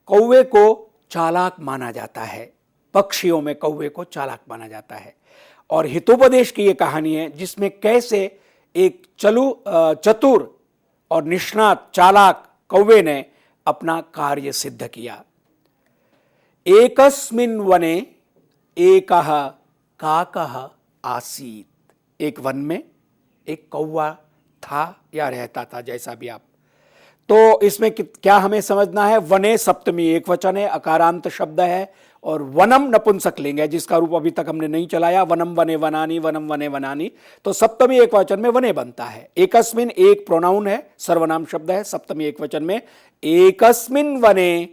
कौवे को चालाक माना जाता है, पक्षियों में कौवे को चालाक माना जाता है। और हितोपदेश की ये कहानी है जिसमें कैसे एक चतुर और निष्णात चालाक कौवे ने अपना कार्य सिद्ध किया। एकस्मिन् वने एकः काकः आसीत्। एक वन में एक कौवा था या रहता था, जैसा भी आप। तो इसमें क्या हमें समझना है, वने सप्तमी एक वचन है, अकारांत शब्द है, और वनम नपुंसकलिंग है जिसका रूप अभी तक हमने नहीं चलाया। वनम वने वनानी, वनम वने वनानी, तो सप्तमी एक वचन में वने बनता है। एकस्मिन एक प्रोनाउन है, सर्वनाम शब्द है, सप्तमी एक वचन में। एकस्मिन वने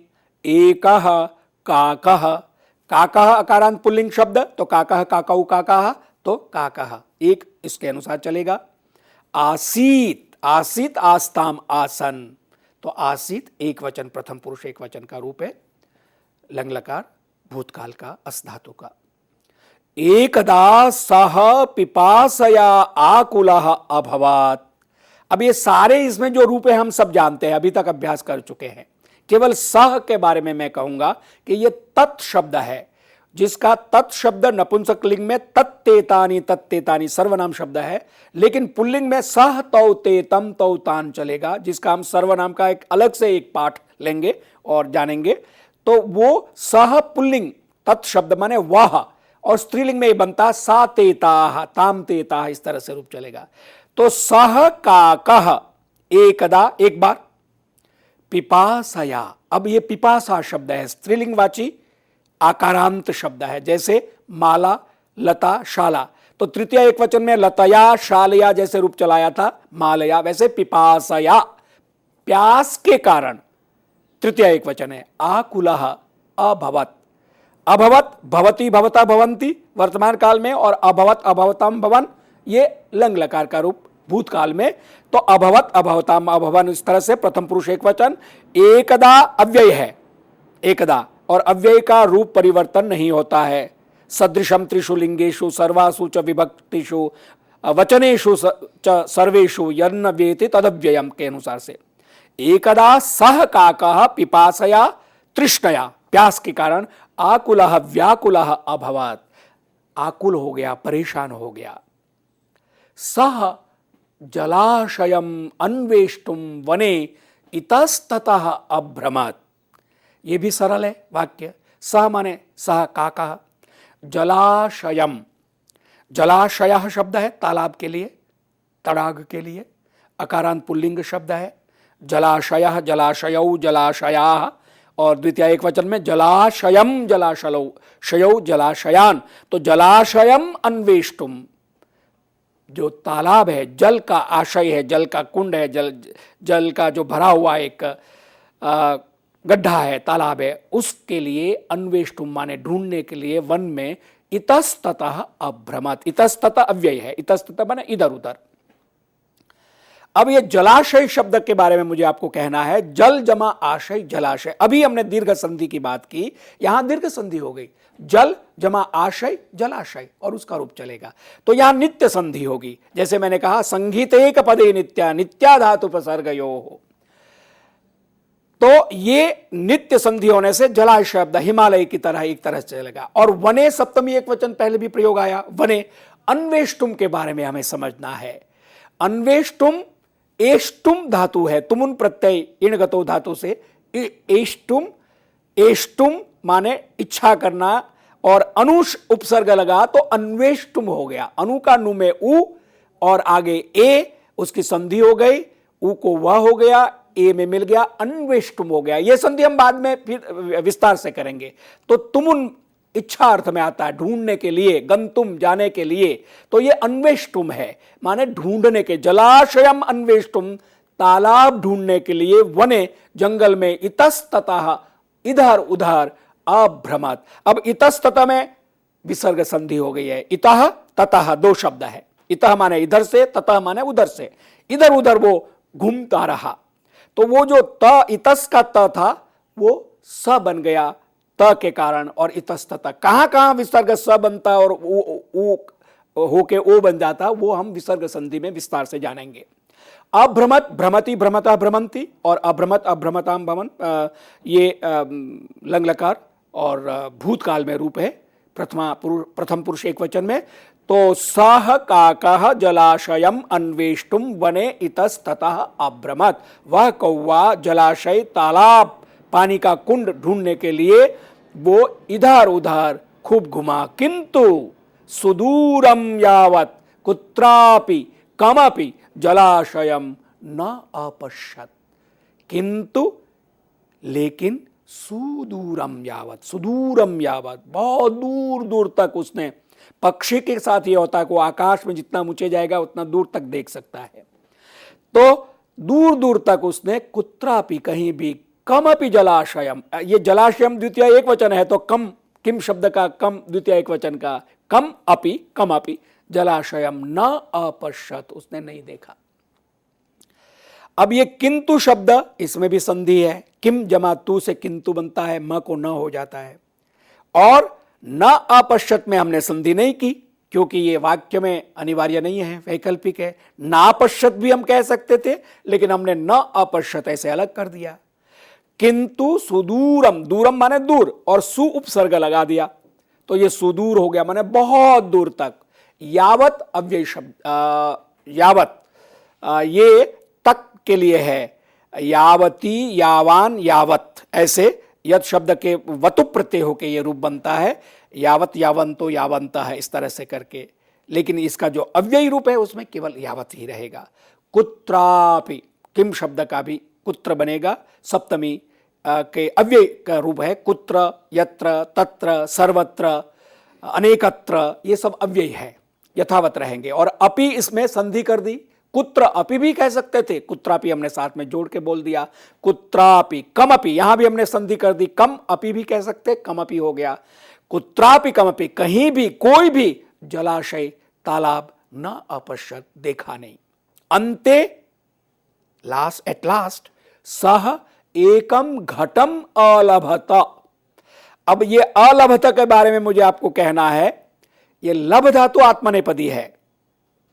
एकः काकः, काकः अकारांत पुल्लिंग शब्द, तो काकः, काकौ, काकाः, तो काकः एक इसके अनुसार चलेगा। आसीत, आसीत आस्ताम आसन, तो आसीत एक वचन, प्रथम पुरुष एक वचन का रूप है, लंग लकार भूतकाल का अस धातु का। एकदा सह पिपासया आकुलः अभवत्। अब ये सारे इसमें जो रूप है हम सब जानते हैं, अभी तक अभ्यास कर चुके हैं। केवल सह के बारे में मैं कहूंगा कि ये तत् शब्द है, जिसका तत् शब्द नपुंसकलिंग में तत्तेतानि, तत्तेतानि सर्वनाम शब्द है, लेकिन पुल्लिंग में सह तौ ते तम तौ तान चलेगा, जिसका हम सर्वनाम का एक अलग से एक पाठ लेंगे और जानेंगे। तो वो सह पुल्लिंग, तत् शब्द माने वह, और स्त्रीलिंग में ये बनता सा तेताः, ताम तेताः, इस तरह से रूप चलेगा। तो सह काकः एकदा, एक बार, पिपासया, अब ये पिपासा शब्द है, स्त्रीलिंग वाची आकारांत शब्द है, जैसे माला, लता, शाला, तो तृतीय एक वचन में लतया शालया जैसे रूप चलाया था मालया, वैसे पिपासया प्यास के कारण तृतीय एक वचन है। आकुलः अभवत्, अभवत भवती भवता भवंती वर्तमान काल में, और अभवत अभवताम भवन ये लंग लकार का रूप भूतकाल में। तो अभवत अभवताम अभवन, इस तरह से प्रथम पुरुष एक वचन। एकदा अव्यय है, एकदा, और अव्यय का रूप परिवर्तन नहीं होता है। सदृशम त्रिषु लिंगेषु सर्वासु च विभक्तिषु वचनेषु च सर्वेषु यन्न वेति तदव्ययम के अनुसार से। एकदा सह काकः पिपासया तृष्णया, प्यास के कारण, आकुलः व्याकुलः अभवत्, आकुल हो गया, परेशान हो गया। सह जलाशयम अन्वेष्टुम वने इतस्ततः अभ्रमत्, ये भी सरल है वाक्य। सह माने सह काकः, जलाशयम, जलाशयः शब्द है तालाब के लिए, तड़ाग के लिए, अकारांत पुल्लिंग शब्द है। जलाशयः, जलाशयौ, जलाशयाः, और द्वितीय एक वचन में जलाशयम, जलाशयौ, शयौ, जलाशयान। तो जलाशयम अन्वेष्टुम, जो तालाब है, जल का आशय है, जल का कुंड है, जल का जो भरा हुआ एक गड्ढा है, तालाब है, उसके लिए अन्वेष्टुम माने ढूंढने के लिए, वन में, इतस्ततः अभ्रमत्, इतस्ततः अव्यय है, इतस्ततः माने इधर उधर। अब ये जलाशय शब्द के बारे में मुझे आपको कहना है, जल जमा आशय जलाशय। अभी हमने दीर्घ संधि की बात की, यहां दीर्घ संधि हो गई, जल जमा आशय जलाशय, और उसका रूप चलेगा। तो यहां नित्य संधि होगी, जैसे मैंने कहा संगीतेक पदे नित्या, नित्या धातु उपसर्गयोः। तो ये नित्य संधि होने से जलाशय शब्द हिमालय की तरह एक तरह से चलेगा। और वने सप्तमी एक वचन पहले भी प्रयोग आया, वने। अन्वेष्टुम के बारे में हमें समझना है। अन्वेष्टुम एष्टुम धातु है, तुमुन प्रत्यय इणगतो धातु से, एष्टुम, एष्टुम माने इच्छा करना, और अनुष उपसर्ग लगा तो अन्वेष्टुम हो गया। अनु का नु में उ, और आगे ए, उसकी संधि हो गई, उ को वह हो गया, ए में मिल गया, अन्वेष्टुम हो गया। यह संधि हम बाद में फिर विस्तार से करेंगे। तो तुमुन इच्छा अर्थ में आता है, ढूंढने के लिए, गंतुम जाने के लिए, तो ये अन्वेष्टुम है, माने ढूंढने के। जलाशयम अन्वेष्टुम, तालाब ढूंढने के लिए, वने जंगल में, इतस्ततः इधर उधर, अभ्रमत्। अब इतस्ततः में विसर्ग संधि हो गई है। इतः ततः दो शब्द है, इतः माने इधर से, ततः माने उधर से, इधर उधर वो घूमता रहा। तो वो जो त, इतस का त था, वो स बन गया त के कारण, और इतस्ततः कहां कहां विसर्ग स बनता और उ होके ओ बन जाता, वो हम विसर्ग संधि में विस्तार से जानेंगे। अभ्रमत, भ्रमति, भ्रमता, भ्रमंती, और अभ्रमत, अभ्रमताम भवन, ये लंग लकार और भूतकाल में रूप है, प्रथम पुरुष एक वचन में। तो सह काकः जलाशयम अन्वेष्टुम वने इतस्ततः अभ्रमत्, वह कौवा जलाशय, तालाब, पानी का कुंड ढूंढने के लिए वो इधर उधर खूब घुमा। किंतु सुदूरम यावत् कुत्रापि कमपि जलाशयम न अपश्यत्, किंतु लेकिन सुदूरम यावत्, सुदूरम यावत् बहुत दूर दूर तक उसने, पक्षी के साथ ये होता है कि आकाश में जितना ऊंचे जाएगा उतना दूर तक देख सकता है। तो दूर दूर तक उसने कुत्रापि कहीं भी, कमपि जलाशयम, ये जलाशयम द्वितीय एक वचन है, तो कम, किम शब्द का कम द्वितीय एक वचन का, कम अपि, कम अपि, जलाशयम न अपश्यत, उसने नहीं देखा। अब ये किंतु शब्द, इसमें भी संधि है, किम जमा तू से किंतु बनता है, म को न हो जाता है। और न अपश्यत में हमने संधि नहीं की क्योंकि ये वाक्य में अनिवार्य नहीं है, वैकल्पिक है। नापश्यत भी हम कह सकते थे, लेकिन हमने न अपश्यत ऐसे अलग कर दिया। किंतु सुदूरम, दूरम माने दूर, और सु उपसर्ग लगा दिया तो ये सुदूर हो गया, माने बहुत दूर तक। यावत अव्यय शब्द, यावत ये तक के लिए है, यावती, यावान, यावत, ऐसे यद शब्द के वतु प्रत्यय होके ये रूप बनता है, यावत, यावंतो, यावंत है, इस तरह से करके। लेकिन इसका जो अव्ययी रूप है उसमें केवल यावत ही रहेगा। कुत्रापि, किम शब्द का भी कुत्र बनेगा, सप्तमी के अव्यय का रूप है। कुत्र, यत्र, तत्र, सर्वत्र, अनेकत्र, ये सब अव्यय है, यथावत रहेंगे। और अपि इसमें संधि कर दी, कुत्र अपि भी कह सकते थे, कुत्रापि हमने साथ में जोड़ के बोल दिया। कुत्रापि, कमपि, यहां भी हमने संधि कर दी, कम अपि भी कह सकते, कमपि हो गया। कुत्रापि कमपि, कहीं भी, कोई भी जलाशय, तालाब न अपश्यत, देखा नहीं। अंते, लास्ट, एट लास्ट, सह एकम घटम अलभत। अब ये अलभत के बारे में मुझे आपको कहना है, ये लभ धातु आत्मनेपदी है।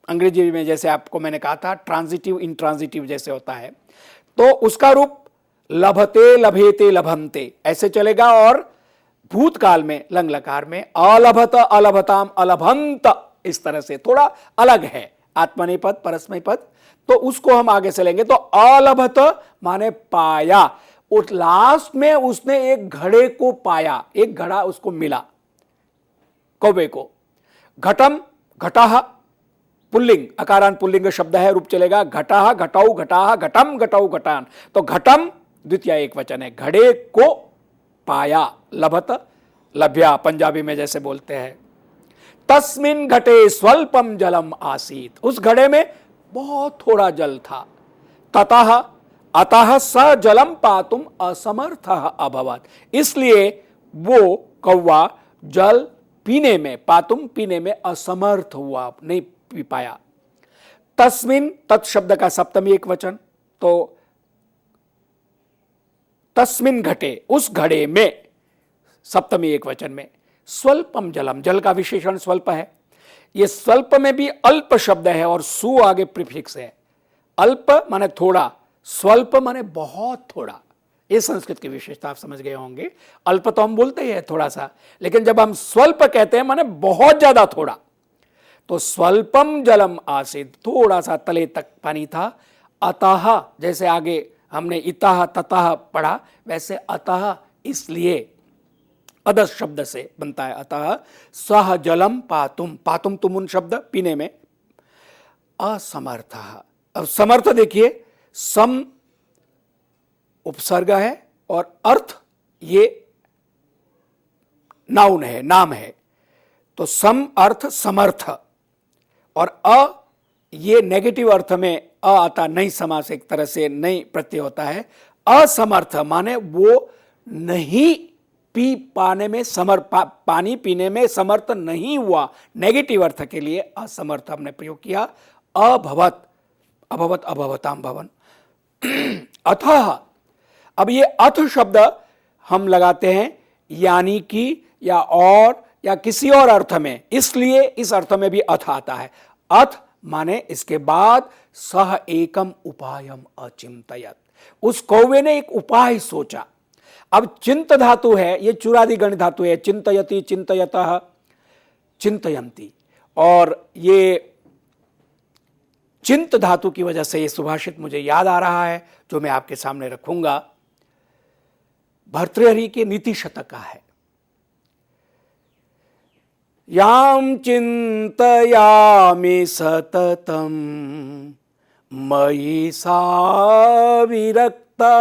अंग्रेजी में जैसे आपको मैंने कहा था ट्रांजिटिव इंट्रांजिटिव जैसे होता है, तो उसका रूप लभते, लभेते, लभंते ऐसे चलेगा। और भूतकाल में लंग लकार में अलभत, अलभताम, अलभंत, इस तरह से थोड़ा अलग है आत्मनेपद परस्मै पद, तो उसको हम आगे से लेंगे। तो अलभत माने पाया, उस लास्ट में उसने एक घड़े को पाया, एक घड़ा उसको मिला, कौवे को। घटम, घटाह, पुल्लिंग, अकारांत पुल्लिंग शब्द है, रूप चलेगा घटाह, घटाऊ, घटाह, घटम, घटाऊ, घटान। तो घटम द्वितीय एक वचन है, घड़े को पाया, लभत, लभ्या पंजाबी में जैसे बोलते हैं। तस्मिन घटे स्वल्पम जलम आसीत, उस घड़े में बहुत थोड़ा जल था। ततः, अतः स जलम पातुम असमर्थ अभवत, इसलिए वो कौवा जल पीने में, पातुम पीने में असमर्थ हुआ, नहीं पी पाया। तस्मिन, तत् शब्द का सप्तमी एक वचन, तो तस्मिन घटे, उस घड़े में, सप्तमी एक वचन में। स्वल्पम जलम, जल का विशेषण स्वल्प है। यह स्वल्प में भी अल्प शब्द है और सु आगे प्रीफिक्स है। अल्प माने थोड़ा, स्वल्प माने बहुत थोड़ा। ये संस्कृत की विशेषता आप समझ गए होंगे। अल्प तो हम बोलते ही है थोड़ा सा, लेकिन जब हम स्वल्प कहते हैं माने बहुत ज्यादा थोड़ा। तो स्वल्पम जलम आसीत, थोड़ा सा तले तक पानी था। अतः, जैसे आगे हमने इतः ततः पढ़ा, वैसे अतः इसलिए अदस शब्द से बनता है। अतः सह जलम पातुम, पातुम तुमुन शब्द पीने में, असमर्थ। अब समर्थ देखिए, सम उपसर्ग है और अर्थ ये नाउन है, नाम है। तो सम अर्थ समर्थ, और अ ये नेगेटिव अर्थ में अ आता, नहीं समास एक तरह से नहीं प्रत्यय होता है। असमर्थ माने वो नहीं पी पाने में पानी पीने में समर्थ नहीं हुआ, नेगेटिव अर्थ के लिए असमर्थ हमने प्रयोग किया। अभवत, अभवत, अभवताम भवन। अथः, अब ये अथ शब्द हम लगाते हैं यानी कि, या और, या किसी और अर्थ में, इसलिए इस अर्थ में भी अथ आता है। अथ माने इसके बाद, सह एकम उपायम अचिंतयत, उस कौवे ने एक उपाय सोचा। अब चिंत धातु है, ये चुरादि गण धातु है, चिंतयति, चिंतयतः, चिंतयंती, और ये चिंत धातु की वजह से ये सुभाषित मुझे याद आ रहा है, जो मैं आपके सामने रखूंगा। भर्तृहरि के नीति शतक का है। याम चिंतयामि सततम मयि सा विरक्ता,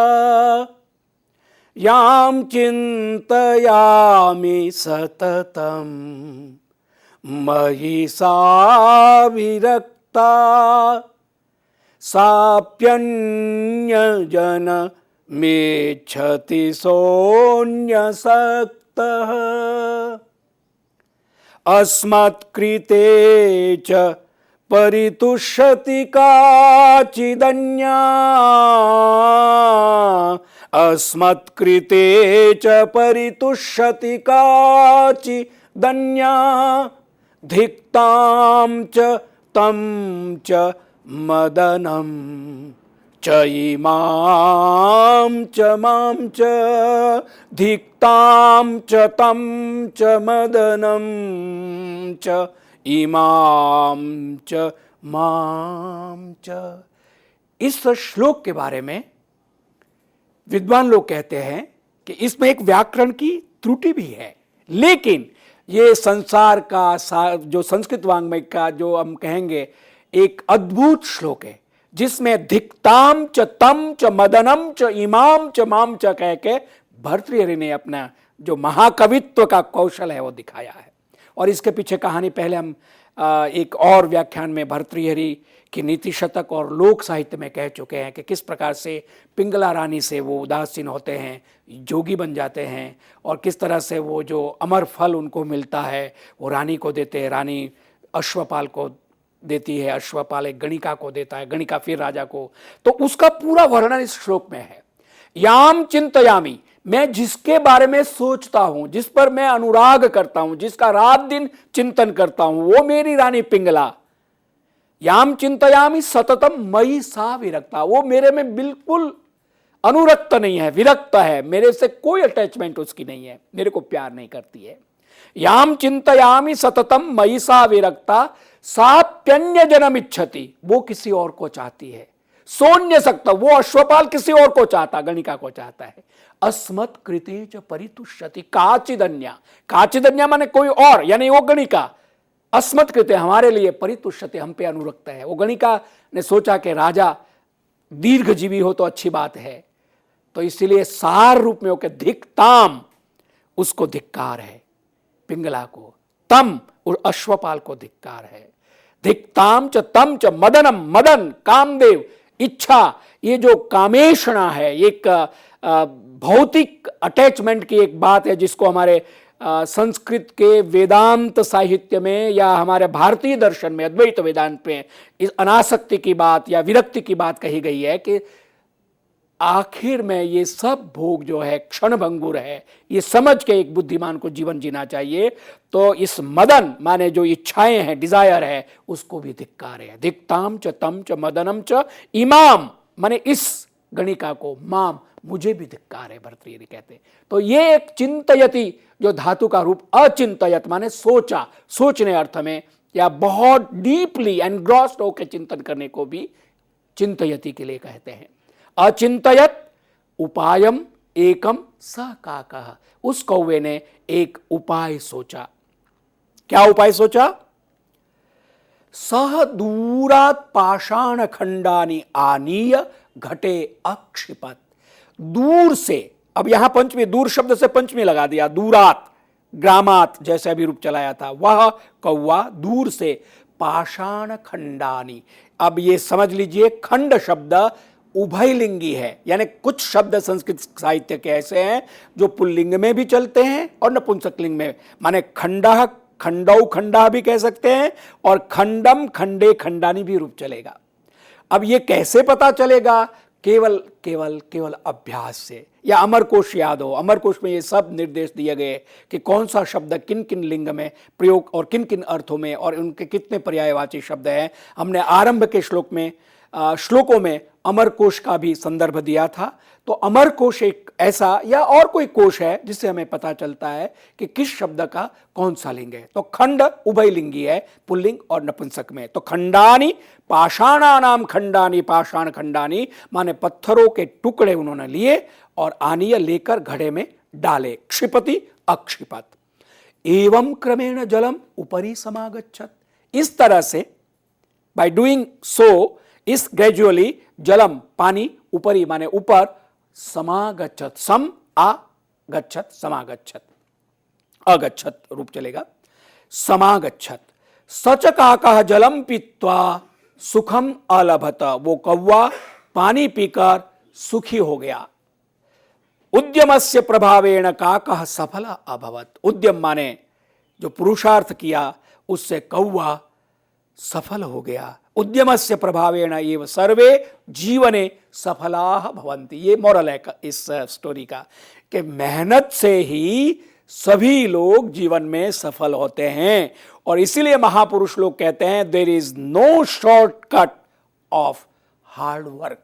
याम चिंतयामि सततम मयि सा विरक्ता, साप्यन्यजन मेच्छति सोऽन्यसक्तः। अस्मत्कृते च परितुष्यति काचिदन्या, अस्मत्कृते च परितुष्यति काचिदन्या, धिक्तां च तं च मदनं च इमां च मां च, धिक्तां च तं च मदनं च इमां च मां च। इस श्लोक के बारे में विद्वान लोग कहते हैं कि इसमें एक व्याकरण की त्रुटि भी है, लेकिन ये संसार का जो संस्कृत वाङ्मय का जो हम कहेंगे एक अद्भुत श्लोक है, जिसमें धिक्ताम च तम च मदनम च इमाम च माम च कह के भर्तृहरि ने अपना जो महाकवित्व का कौशल है वो दिखाया है। और इसके पीछे कहानी पहले हम एक और व्याख्यान में भर्तृहरि की नीति शतक और लोक साहित्य में कह चुके हैं कि किस प्रकार से पिंगला रानी से वो उदासीन होते हैं, जोगी बन जाते हैं, और किस तरह से वो जो अमर फल उनको मिलता है वो रानी को देते हैं, रानी अश्वपाल को देती है, अश्वपाल एक गणिका को देता है, गणिका फिर राजा को। तो उसका पूरा वर्णन इस श्लोक में है। याम चिंतयामी, मैं जिसके बारे में सोचता हूं, जिस पर मैं अनुराग करता हूं, जिसका रात दिन चिंतन करता हूं, वो मेरी रानी पिंगला। याम चिंतयामी सततम मयि सा विरक्ता, वो मेरे में बिल्कुल अनुरक्त नहीं है, विरक्त है, मेरे से कोई अटैचमेंट उसकी नहीं है, मेरे को प्यार नहीं करती है। याम चिंतयामी सततम मयि सा विरक्ता साप्यन्य जन्म इच्छति, वो किसी और को चाहती है। सोन्य सकता, वो अश्वपाल किसी और को चाहता, गणिका को चाहता है। अस्मत् कृते च परितुष्यति काचिदन्या, काचिदन्या माने कोई और, यानी वो गणिका अस्मत् कृते हमारे लिए परितुष्यति, हम पे अनुरक्त है। वो गणिका ने सोचा कि राजा दीर्घजीवी हो तो अच्छी बात है, तो इसीलिए सार रूप में होकर धिक्ताम, उसको धिक्कार है पिंगला को, तम और अश्वपाल को धिक्कार है। धिक्ताम च तम च मदनम, मदन कामदेव, इच्छा, ये जो कामेषणा है, एक भौतिक अटैचमेंट की एक बात है जिसको हमारे संस्कृत के वेदांत साहित्य में या हमारे भारतीय दर्शन में अद्वैत वेदांत में इस अनासक्ति की बात या विरक्ति की बात कही गई है कि आखिर में ये सब भोग जो है क्षणभंगुर है, ये समझ के एक बुद्धिमान को जीवन जीना चाहिए। तो इस मदन माने जो इच्छाएं हैं, डिजायर है, उसको भी धिक्कार है। धिक्ताम च तम च मदनम च इमाम माने इस गणिका को, माम मुझे भी धिक्कार है, भर्तृहरि कहते हैं। तो ये एक चिंतयति जो धातु का रूप, अचिंतयत माने सोचा, सोचने अर्थ में, या बहुत डीपली एनग्रॉस्ड होकर चिंतन करने को भी चिंतयति के लिए कहते हैं। अचिंतयत उपायम एकम स काकः, उस कौवे ने एक उपाय सोचा। क्या उपाय सोचा? सह दूरात पाषाण खंडानि आनीय घटे अक्षिपत, दूर से, अब यहां पंचमी, दूर शब्द से पंचमी लगा दिया, दूरात ग्रामात जैसे अभी रूप चलाया था, वह कौवा दूर से पाषाण खंडानी। अब ये समझ लीजिए खंड शब्द उभयलिंगी है, यानी कुछ शब्द संस्कृत साहित्य के ऐसे हैं जो पुल्लिंग में भी चलते हैं और नपुंसकलिंग में, माने खंडा, खंडौ, खंडा भी कह सकते हैं, और खंडम, खंडे, खंडानी भी रूप चलेगा। अब ये कैसे पता चलेगा? केवल केवल केवल अभ्यास से, या अमरकोश याद हो, अमरकोश में ये सब निर्देश दिए गए कि कौन सा शब्द किन किन लिंग में प्रयोग और किन किन अर्थों में, और उनके कितने पर्यायवाची शब्द हैं। हमने आरंभ के श्लोकों में अमरकोश का भी संदर्भ दिया था। तो अमरकोश एक ऐसा या और कोई कोश है जिससे हमें पता चलता है कि किस शब्द का कौन सा लिंग है। तो खंड उभयलिंगी है, पुल्लिंग और नपुंसक में। तो खंडानी पाषाणानाम खंडानी, पाषाण खंडानी माने पत्थरों के टुकड़े उन्होंने लिए और आनीय लेकर घड़े में डाले, क्षिपति अक्षिपत, एवं क्रमेण जलम उपरी समागच्छत। इस तरह से बाय डूइंग सो, इस ग्रेजुअली जलम पानी उपरी माने ऊपर, समागच्छत, सम आ गच्छत, समागच्छत, अगच्छत रूप चलेगा, समागच्छत। सच काकः जलम पीत्वा सुखम अलभत, वो कौवा पानी पीकर सुखी हो गया। उद्यमस्य प्रभावेण काकः सफल अभवत, उद्यम माने जो पुरुषार्थ किया उससे कौवा सफल हो गया। उद्यमस्य प्रभावेण एव सर्वे जीवने सफलाः भवन्ति। ये मॉरल है इस स्टोरी का कि मेहनत से ही सभी लोग जीवन में सफल होते हैं। और इसीलिए महापुरुष लोग कहते हैं there is no shortcut of hard work.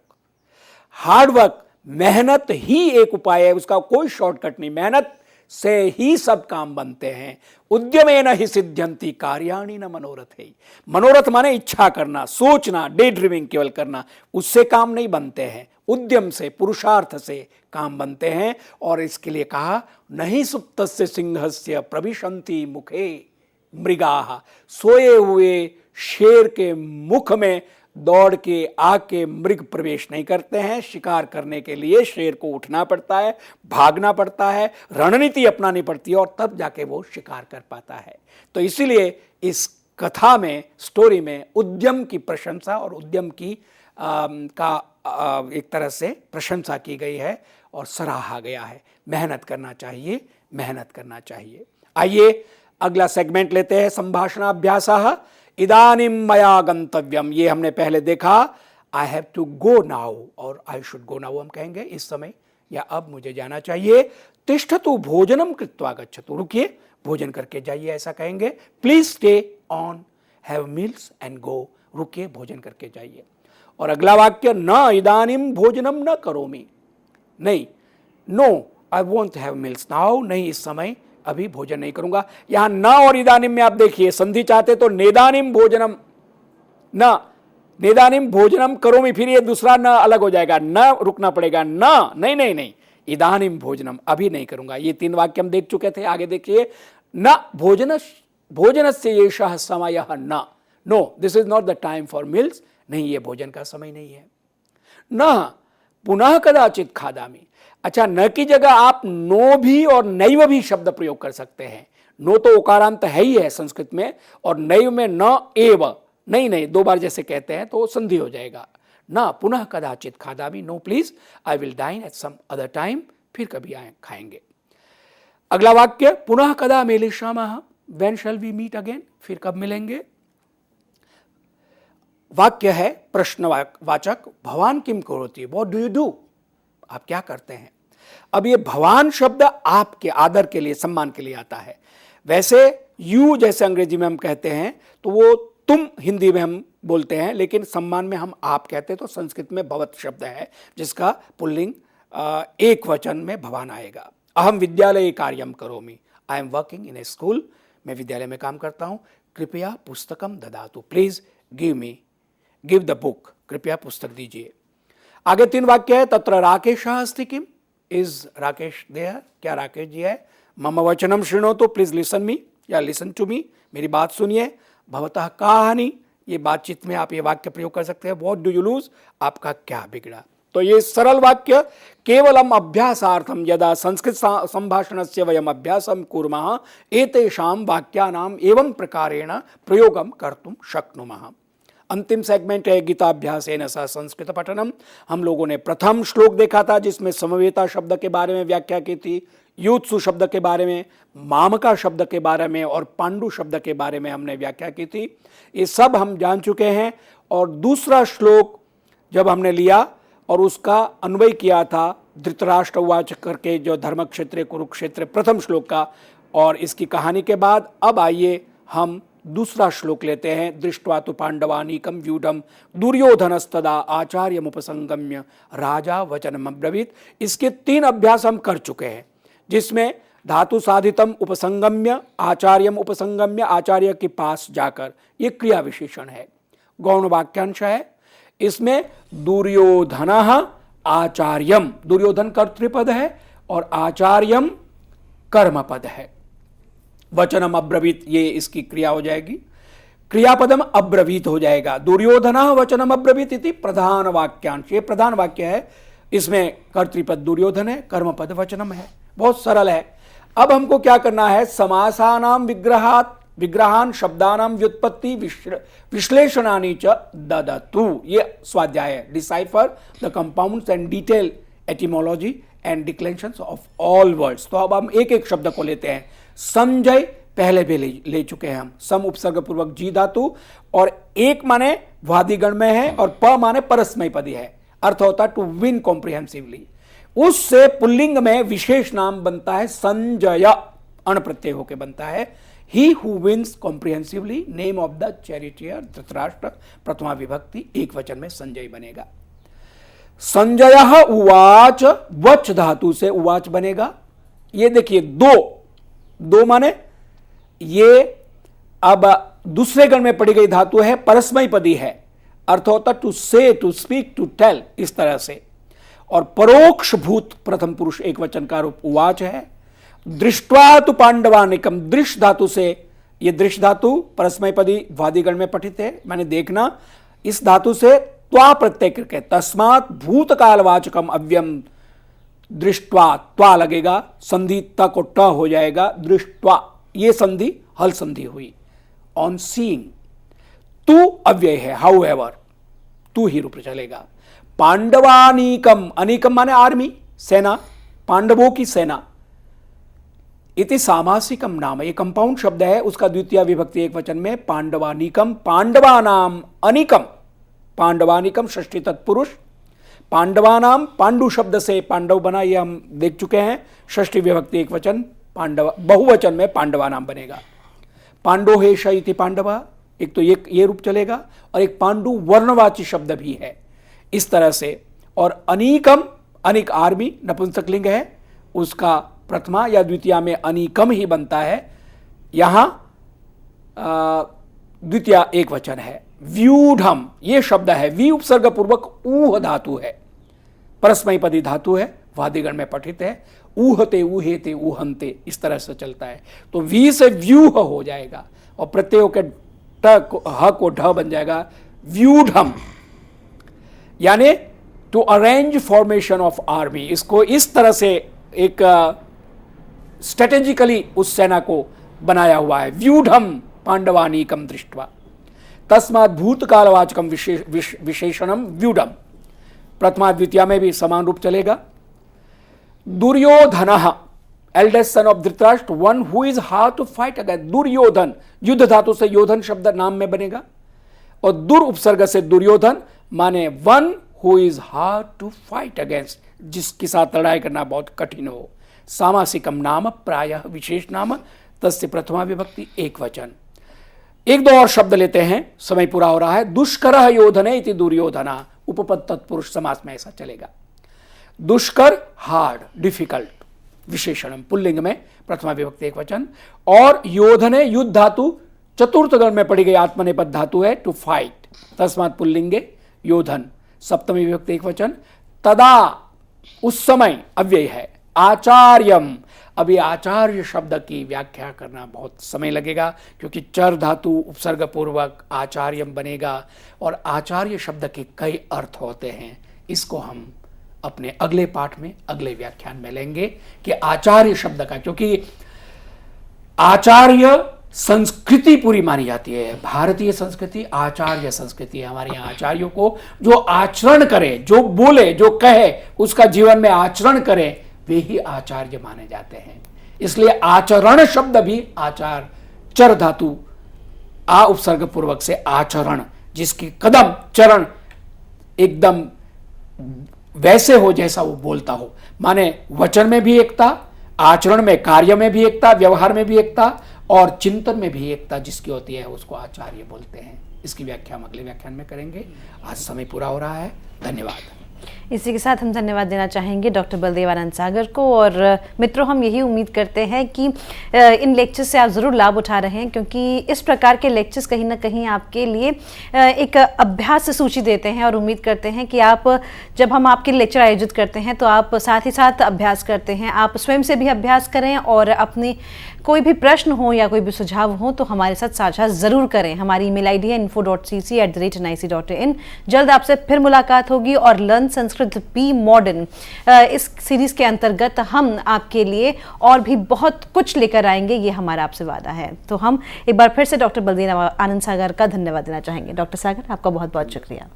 Hard work, मेहनत ही एक उपाय है, उसका कोई शॉर्टकट नहीं। मेहनत से ही सब काम बनते हैं। उद्यमेन ही सिद्ध्यन्ति कार्याणि न मनोरथ है। मनोरथ माने इच्छा करना, सोचना, डे ड्रीमिंग केवल करना, उससे काम नहीं बनते हैं। उद्यम से, पुरुषार्थ से काम बनते हैं। और इसके लिए कहा नहीं सुप्तस्य सिंहस्य प्रविशन्ति मुखे मृगाः। सोए हुए शेर के मुख में दौड़ के आके मृग प्रवेश नहीं करते हैं। शिकार करने के लिए शेर को उठना पड़ता है, भागना पड़ता है, रणनीति अपनानी पड़ती है और तब जाके वो शिकार कर पाता है। तो इसीलिए इस कथा में, स्टोरी में उद्यम की प्रशंसा और उद्यम की एक तरह से प्रशंसा की गई है और सराहा गया है। मेहनत करना चाहिए, मेहनत करना चाहिए। आइए अगला सेगमेंट लेते हैं, संभाषणाभ्यासः। इदानीं मया गंतव्यम, ये हमने पहले देखा। I have to go now और आई शुड गो नाउ हम कहेंगे इस समय या अब मुझे जाना चाहिए। तिष्ठतु भोजनम कृत्वा गच्छतु, रुकिए भोजन करके जाइए ऐसा कहेंगे। Please stay on, have meals and go, रुकिए भोजन करके जाइए। और अगला वाक्य न इदानीं भोजनम न करोमि, नहीं, no I won't have meals now, नहीं इस समय अभी भोजन नहीं करूंगा। यहां न और इदानीम में आप देखिए संधि चाहते तो नेदानीम भोजनम, न नेदानीम भोजनम करोमि, फिर ये दूसरा न अलग हो जाएगा, न रुकना पड़ेगा, न नहीं नहीं नहीं, इदानीम भोजनम अभी नहीं करूंगा। ये 3 वाक्य हम देख चुके थे। आगे देखिए, न भोजनस्य एषः समयः, न, no this is not the time for meals, नहीं ये भोजन का समय नहीं है। न पुनः कदाचित खादामि, अच्छा न की जगह आप नो भी और नैव भी शब्द प्रयोग कर सकते हैं। नो तो उकारांत है ही है संस्कृत में, और नैव में न एव, नहीं नहीं 2 बार जैसे कहते हैं तो संधि हो जाएगा। न पुनः कदाचित खादामि, no please I will dine at some other time, फिर कभी आए खाएंगे। अगला वाक्य, पुनः कदा मेलिष्यामः, when shall we meet again, फिर कब मिलेंगे। वाक्य है प्रश्नवाचक, भवान किम करोति, व्हाट डू यू डू, आप क्या करते हैं। अब ये भवान शब्द आपके आदर के लिए, सम्मान के लिए आता है। वैसे यू जैसे अंग्रेजी में हम कहते हैं तो वो तुम हिंदी में हम बोलते हैं, लेकिन सम्मान में हम आप कहते हैं। तो संस्कृत में भवत शब्द है जिसका पुल्लिंग एक वचन में भवान आएगा। अहम विद्यालय कार्यम करोमि, I am working in A school, मैं विद्यालय में काम करता हूं। कृपया पुस्तकम ददातु, प्लीज गिव द बुक, कृपया पुस्तक दीजिए। आगे 3 वाक्य है, तत्र राकेशः अस्ति किम, इज राकेश देयर, क्या राकेश जी है। मम वचनम शृणोतु, प्लीज लिसन मी या लिसन टू मी, मेरी बात सुनिए। भवतः का हानि, ये बातचीत में आप ये वाक्य प्रयोग कर सकते हैं। व्हाट डू यू लूज, आपका क्या बिगड़ा। तो ये सरल वाक्य केवलम अभ्यासार्थम यदा संस्कृत संभाषणस्य वयम अभ्यासम कुर्मः एतेषां वाक्यानाम एवं प्रकारेण प्रयोगम कर्तुं शक्नुमः। अंतिम सेगमेंट है गीताभ्यासेन सह संस्कृत पठनम। हम लोगों ने प्रथम श्लोक देखा था जिसमें समवेता शब्द के बारे में व्याख्या की थी, युत्सु शब्द के बारे में, मामका शब्द के बारे में और पांडु शब्द के बारे में हमने व्याख्या की थी। ये सब हम जान चुके हैं। और दूसरा श्लोक जब हमने लिया और उसका अन्वय किया था धृतराष्ट्र उवाच करके, जो धर्मक्षेत्र कुरुक्षेत्र प्रथम श्लोक का, और इसकी कहानी के बाद अब आइए हम दूसरा श्लोक लेते हैं। दृष्ट्वा तु पांडवानीकम व्यूढ़म दुर्योधनस्तदा आचार्यमुपसंगम्य राजा वचनमब्रवीत। इसके 3 अभ्यास हम कर चुके हैं, जिसमें धातु साधितम उपसंगम्य, आचार्यम उपसंगम्य, आचार्य के पास जाकर, ये क्रिया विशेषण है, गौण वाक्यांश है। इसमें दुर्योधनः आचार्यम, दुर्योधन कर्तृपद है और आचार्यम कर्मपद है। वचनम अब्रवीत, ये इसकी क्रिया हो जाएगी, क्रियापदम अब्रवीत हो जाएगा। दुर्योधनः वचनम अब्रवीत इति प्रधान वाक्यांश, ये प्रधान वाक्य है। इसमें कर्तृपद दुर्योधन है, कर्मपद वचनम है, बहुत सरल है। अब हमको क्या करना है, समासानाम विग्रहान शब्दानाम व्युत्पत्ति विश्लेषणानि च ददतु, ये स्वाध्याय है। Decipher the compounds and detail etymology and declarations of all words. तो अब हम एक एक शब्द को लेते हैं। संजय पहले भी ले चुके हैं हम। सम उपसर्ग पूर्वक जी धातु, और एक माने वादिगण में है और प माने परस्मय पदी है, अर्थ होता है टू विन कॉम्प्रिहेंसिवली। उससे पुल्लिंग में विशेष नाम बनता है संजय, अण प्रत्यय होकर बनता है। He who wins comprehensively, name of the charioteer Dhritarashtra, प्रथमा विभक्ति एक वचन में संजय बनेगा। संजय उवाच, वच धातु से उवाच बनेगा। ये देखिए दो माने ये अब दूसरे गण में पड़ी गई धातु है, परस्मय पदी है, अर्थ होता टू से, टू स्पीक, टू टेल, इस तरह से। और परोक्ष भूत प्रथम पुरुष एक वचन का रूप उवाच है। दृष्ट्वा तु पांडवानिकम, दृश्य धातु से, ये दृश्य धातु परस्मय पदी वादिगण में पठित है, मैंने देखना, इस धातु से त्वा प्रत्यय करके तस्मात् भूतकालवाचकम अव्ययम दृष्ट्वा, त्वा लगेगा, संधि त को ट हो जाएगा, दृष्ट्वा, ये संधि हल संधि हुई। ऑन सीइंग, तू अव्यय है, हाउ एवर, तू ही रूप चलेगा। पांडवानीकम, अनीकम माने आर्मी, सेना, पांडवों की सेना। इति सामासिकम नाम, ये कंपाउंड शब्द है, उसका द्वितीय विभक्ति एक वचन में पांडवानीकम, पांडवानाम अनीकम, पांडवानीकम षष्ठी तत्पुरुष। पांडवानाम, पांडु शब्द से पांडव बना, ये हम देख चुके हैं। षष्ठी विभक्ति एक वचन, पांडव, बहुवचन में पांडवानाम बनेगा। पांडोहेश इति पांडवा, एक तो ये रूप चलेगा, और एक पांडु वर्णवाची शब्द भी है, इस तरह से। और अनीकम, अनिक आर्मी नपुंसक लिंग है, उसका प्रथमा या द्वितीया में अनीकम ही बनता है। यहां द्वितीया एक वचन है। व्यूढ़म, ये शब्द है, वी उपसर्ग पूर्वक ऊह धातु है, परस्मय पदी धातु है, वादिगण में पठित है। ऊहते, ऊहेते, ऊहंते, इस तरह से चलता है। तो वी से व्यूह हो जाएगा, और प्रत्ययों के ट ह को ढ बन जाएगा, व्यूढ़म, यानी to arrange formation of army. इसको इस तरह से एक स्ट्रेटेजिकली उस सेना को बनाया हुआ है। व्यूढ़म पांडवानीकम दृष्ट्वा, तस्मात् भूतकालवाचकम विशेषणम व्यूढ़म, प्रथमा द्वितीया में भी समान रूप चलेगा। Duryodhan, eldest son of Dhritarashtra, one who is hard to fight against. Duryodhan, युद्ध धातु से योधन शब्द नाम में बनेगा, और दुर उपसर्ग से दुर्योधन माने one who is hard to fight against, जिसके साथ लड़ाई करना बहुत कठिन हो। सामासिकम नाम प्रायः विशेष नाम, तस्य प्रथमा विभक्ति एक वचन। एक दो और शब्द लेते हैं, समय पूरा हो रहा है। दुष्कर योधने इति दुर्योधना, उपपद तत्पुरुष समास में ऐसा चलेगा। दुष्कर हार्ड, डिफिकल्ट, विशेषणम पुल्लिंग में प्रथमा विभक्ति एक वचन। और योधने युद्ध धातु चतुर्थ गण में पड़ी गई आत्मनेपद धातु है, टू फाइट, तस्मात् पुल्लिंगे योधन, सप्तमी विभक्ति एक वचन। तदा, उस समय अव्यय है। आचार्यम, अभी आचार्य शब्द की व्याख्या करना बहुत समय लगेगा, क्योंकि चर धातु उपसर्ग पूर्वक आचार्यम बनेगा, और आचार्य शब्द के कई अर्थ होते हैं। इसको हम अपने अगले पाठ में, अगले व्याख्यान में लेंगे कि आचार्य शब्द का, क्योंकि आचार्य संस्कृति पूरी मानी जाती है। भारतीय संस्कृति आचार्य संस्कृति है। हमारे यहाँ आचार्यों को जो आचरण करे, जो बोले, जो कहे, उसका जीवन में आचरण करे, वे ही आचार्य माने जाते हैं। इसलिए आचरण शब्द भी आचार, चर धातु आ उपसर्ग पूर्वक से आचरण, जिसकी कदम चरण एकदम वैसे हो जैसा वो बोलता हो, माने वचन में भी एकता, आचरण में, कार्य में भी एकता, व्यवहार में भी एकता, और चिंतन में भी एकता जिसकी होती है, उसको आचार्य बोलते हैं। इसकी व्याख्या हम अगले व्याख्यान में करेंगे। आज समय पूरा हो रहा है, धन्यवाद। इसी के साथ हम धन्यवाद देना चाहेंगे डॉक्टर बलदेव आनंद सागर को। और मित्रों, हम यही उम्मीद करते हैं कि इन लेक्चर्स से आप ज़रूर लाभ उठा रहे हैं, क्योंकि इस प्रकार के लेक्चर्स कहीं ना कहीं आपके लिए एक अभ्यास सूची देते हैं, और उम्मीद करते हैं कि आप, जब हम आपके लेक्चर आयोजित करते हैं तो आप साथ ही साथ अभ्यास करते हैं। आप स्वयं से भी अभ्यास करें, और अपनी कोई भी प्रश्न हो या कोई भी सुझाव हो तो हमारे साथ साझा ज़रूर करें। हमारी ईमेल आईडी है info.cc@nic.in। जल्द आपसे फिर मुलाकात होगी, और लर्न संस्कृत बी मॉडर्न इस सीरीज़ के अंतर्गत हम आपके लिए और भी बहुत कुछ लेकर आएंगे, ये हमारा आपसे वादा है। तो हम एक बार फिर से डॉक्टर बलदेव आनंद सागर का धन्यवाद देना चाहेंगे। डॉक्टर सागर, आपका बहुत बहुत शुक्रिया।